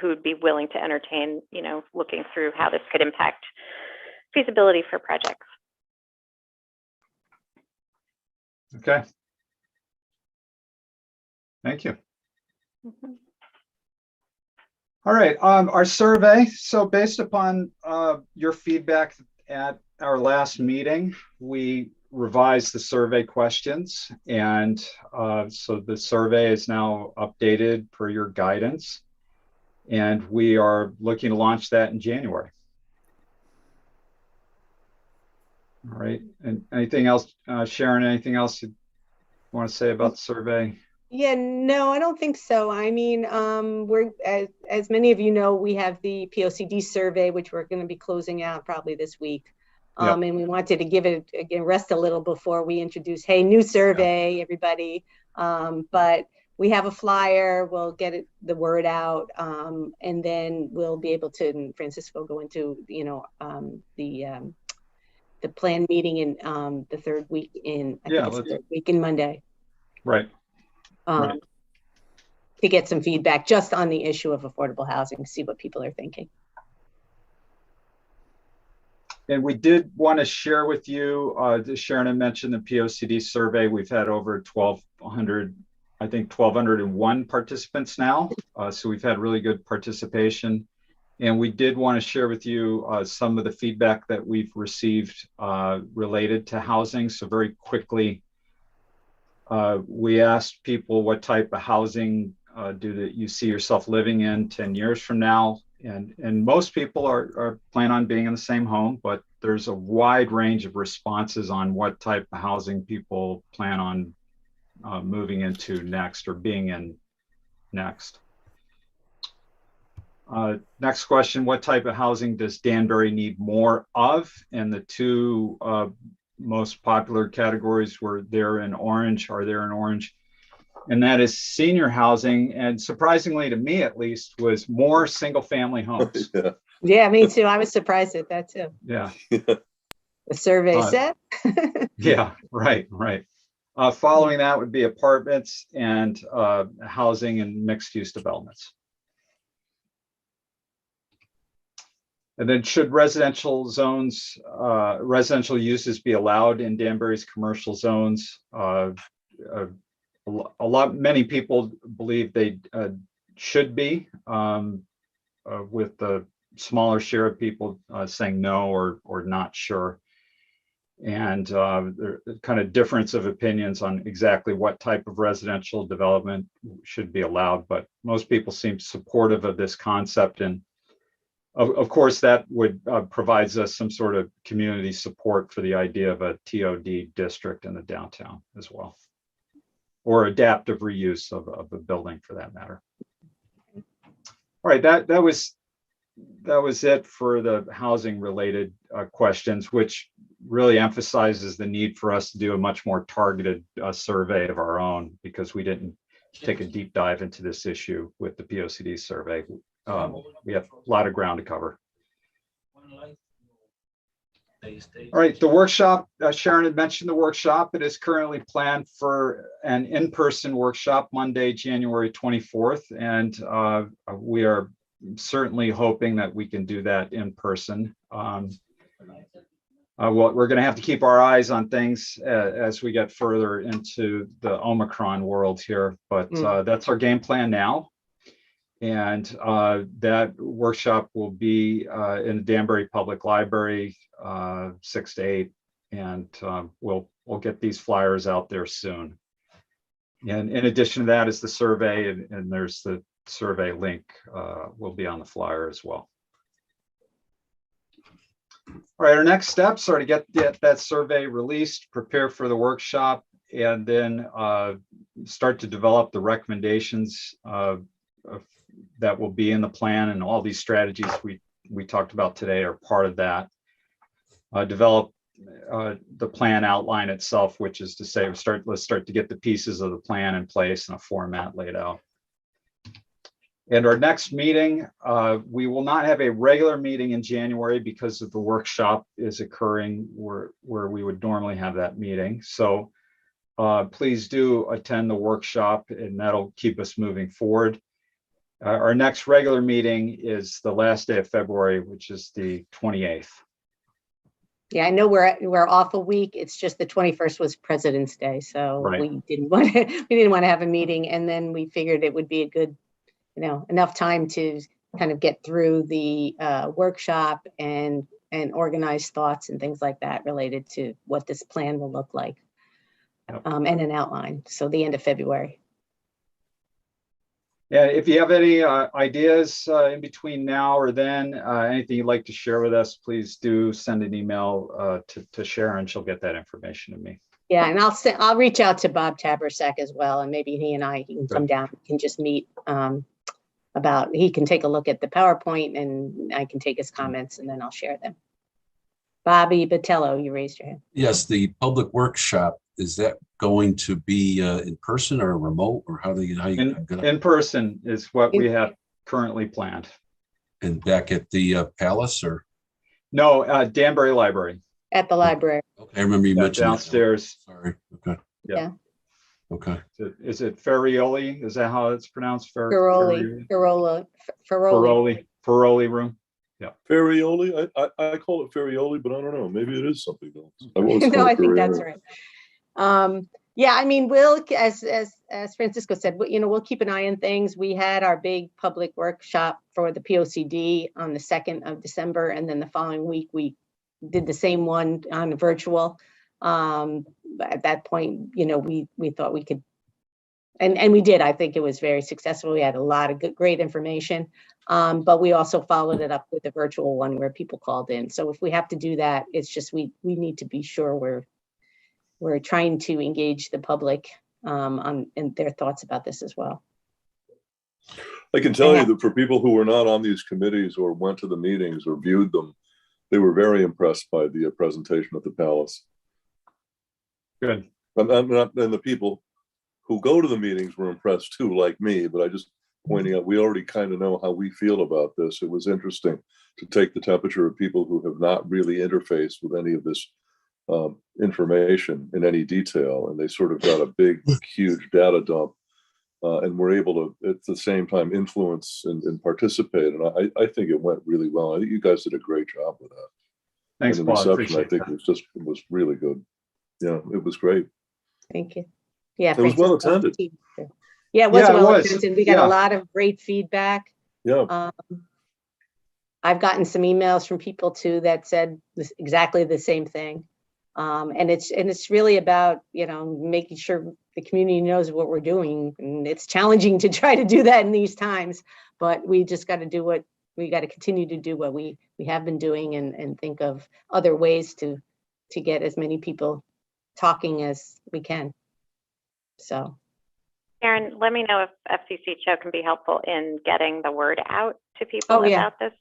who would be willing to entertain, looking through how this could impact feasibility for projects. okay. Thank you. Mm-hmm. All right, our survey. So based upon your feedback at our last meeting, we revised the survey questions. And so the survey is now updated per your guidance. And we are looking to launch that in January. All right, and anything else, Sharon, anything else you want to say about the survey? Yeah, no, I don't think so. I mean, we're, as many of you know, we have the Pocd survey, which we're going to be closing out probably this week. Yep. And we wanted to give it, again, rest a little before we introduce, hey, new survey, everybody. But we have a flyer, we'll get the word out, and then we'll be able to, and Francisco go into, the planned meeting in the third week in, I think it's third week in Monday. Right. To get some feedback just on the issue of affordable housing, see what people are thinking. And we did want to share with you, Sharon had mentioned the Pocd survey. We've had over 1,200, I think 1,201 participants now. So we've had really good participation. And we did want to share with you some of the feedback that we've received related to housing. So very quickly, we asked people what type of housing you see yourself living in 10 years from now. And most people are plan on being in the same home, but there's a wide range of responses on what type of housing people plan on moving into next or being in next. Next question, what type of housing does Danbury need more of? And the two most popular categories are there in orange, and that is senior housing. And surprisingly to me, at least, was more single family homes. Yeah, me too. I was surprised at that too. Yeah. The survey said. Yeah, right. Following that would be apartments and housing and mixed use developments. And then should residential zones, residential uses be allowed in Danbury's commercial zones? Many people believe they should be, with the smaller share of people saying no or not sure. And there are kind of difference of opinions on exactly what type of residential development should be allowed, but most people seem supportive of this concept. And of course, that would provides us some sort of community support for the idea of a TOD district in the downtown as well. or adaptive reuse of a building for that matter. All right, that was it for the housing related questions, which really emphasizes the need for us to do a much more targeted survey of our own, because we didn't take a deep dive into this issue with the Pocd survey. We have a lot of ground to cover. All right, the workshop, Sharon had mentioned the workshop. It is currently planned for an in-person workshop Monday, January 24th. And we are certainly hoping that we can do that in person. Well, we're going to have to keep our eyes on things as we get further into the Omicron world here, but that's our game plan now. And that workshop will be in the Danbury Public Library, 6 to 8, and we'll get these flyers out there soon. And in addition to that is the survey, and there's the survey link will be on the flyer as well. All right, our next steps are to get that survey released, prepare for the workshop, and then start to develop the recommendations that will be in the plan, and all these strategies we talked about today are part of that. Develop the plan outline itself, which is to say, let's start to get the pieces of the plan in place and a format laid out. And our next meeting, we will not have a regular meeting in January because of the workshop is occurring where we would normally have that meeting. So please do attend the workshop, and that'll keep us moving forward. Our next regular meeting is the last day of February, which is the 28th. Yeah, I know we're off a week. It's just the 21st was President's Day, so Right. we didn't want to have a meeting, and then we figured it would be a good, enough time to kind of get through the workshop and organize thoughts and things like that related to what this plan will look like, and an outline. So the end of February. Yeah, if you have any ideas in between now or then, anything you'd like to share with us, please do send an email to Sharon. She'll get that information to me. Yeah, and I'll reach out to Bob Tabersack as well, and maybe he and I can come down, we can just meet he can take a look at the PowerPoint, and I can take his comments, and then I'll share them. Bobby Batello, you raised your hand. Yes, the public workshop, is that going to be in person or remote, or how in person is what we have currently planned. And back at the Palace, or? No, Danbury Library. At the library. Okay, I remember you mentioned downstairs. That. Sorry. Okay. Yeah. Okay. Is it Ferrioli? Is that how it's pronounced? Ferrioli room. Yeah. Ferrioli. I call it Ferrioli, but I don't know. Maybe it is something else. No, I think that's right. Yeah, I mean, we'll, as Francisco said, we'll keep an eye on things. We had our big public workshop for the Pocd on the 2nd of December, and then the following week we did the same one on virtual. At that point, we thought we could, and we did. I think it was very successful. We had a lot of great information, but we also followed it up with a virtual one where people called in. So if we have to do that, it's just we need to be sure we're trying to engage the public on their thoughts about this as well. I can tell you that for people who were not on these committees or went to the meetings or viewed them, they were very impressed by the presentation at the Palace. Good. And the people who go to the meetings were impressed too, like me, but I just pointing out, we already kind of know how we feel about this. It was interesting to take the temperature of people who have not really interfaced with any of this information in any detail, and they sort of got a big, huge data dump, and were able to at the same time influence and participate. And I think it went really well. I think you guys did a great job with that. Thanks, and the Paul. reception, I think, was really good. Yeah, it was great. Thank you. Yeah, it was well attended. Yeah, it was well attended. We got a lot of great feedback. Yeah. I've gotten some emails from people too that said exactly the same thing. And it's really about, making sure the community knows what we're doing. And it's challenging to try to do that in these times, but we just got to continue to do what we have been doing, and think of other ways to get as many people talking as we can. So Karen, let me know if FCC Show can be helpful in getting the word out to people Oh, yeah. about this.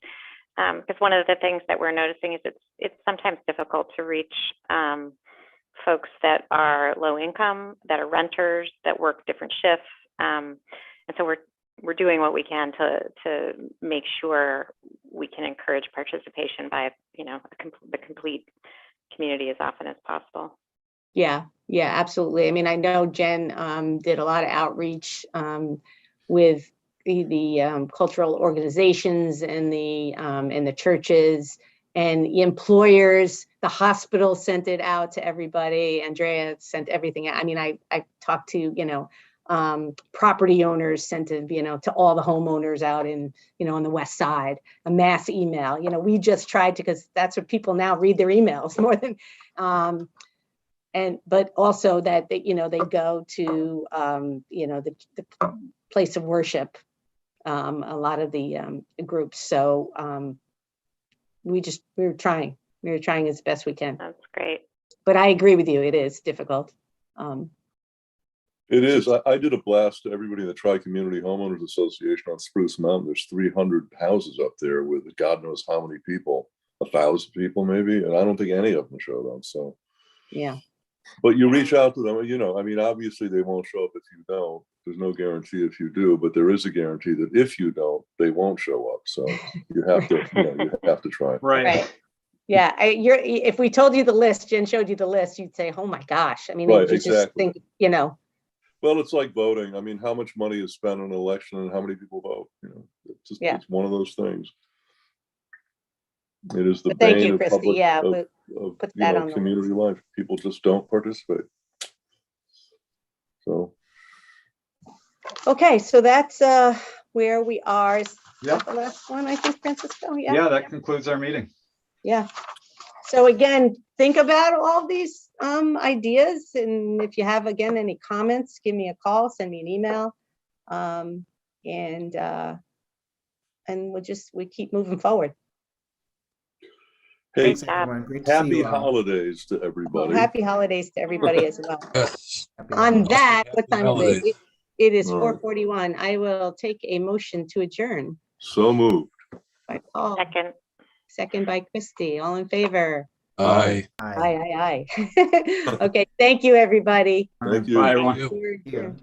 Because one of the things that we're noticing is it's sometimes difficult to reach folks that are low income, that are renters, that work different shifts. And so we're doing what we can to make sure we can encourage participation by, the complete community as often as possible. Yeah, absolutely. I mean, I know Jen did a lot of outreach with the cultural organizations and the churches and the employers. The hospital sent it out to everybody. Andrea sent everything out. I mean, I talked to, property owners, sent it, to all the homeowners out in, on the west side, a mass email. We just tried to, because that's what people now read their emails more than, but also that they go to, the place of worship, a lot of the groups. So we're trying as best we can. That's great. But I agree with you, it is difficult. It is. I did a blast to everybody in the Tri-Community Homeowners Association on Spruce Mountain. There's 300 houses up there with God knows how many people, 1,000 people maybe, and I don't think any of them showed up. So Yeah. But you reach out to them, I mean, obviously they won't show up if you don't. There's no guarantee if you do, but there is a guarantee that if you don't, they won't show up. So you have to, you have to try. Right. Yeah. If we told you the list, Jen showed you the list, you'd say, oh my gosh. I mean, Right, you just think, Well, it's like voting. I mean, how much money is spent on an election and how many people vote? It's one of those things. It is the thank bane you, of Christy. public, Yeah, of put that on the community life. People just don't participate. So. Okay, so that's where we are. Is that the last one, I think, Francisco? Yeah, that concludes our meeting. Yeah. So again, think about all these ideas, and if you have any comments, give me a call, send me an email, and we keep moving forward. Hey, Thanks, everyone. Great to see happy you all. holidays to everybody. Happy holidays to everybody as well. Yes. On that, what Happy time is it? It is All right. 4:41. I will take a motion to adjourn. So moved. By Paul. Second. By Christy. All in favor? Aye. Aye. Aye. Okay, thank you, everybody. Thank you. Bye, everyone. Thank you. We're Yeah. adjourned.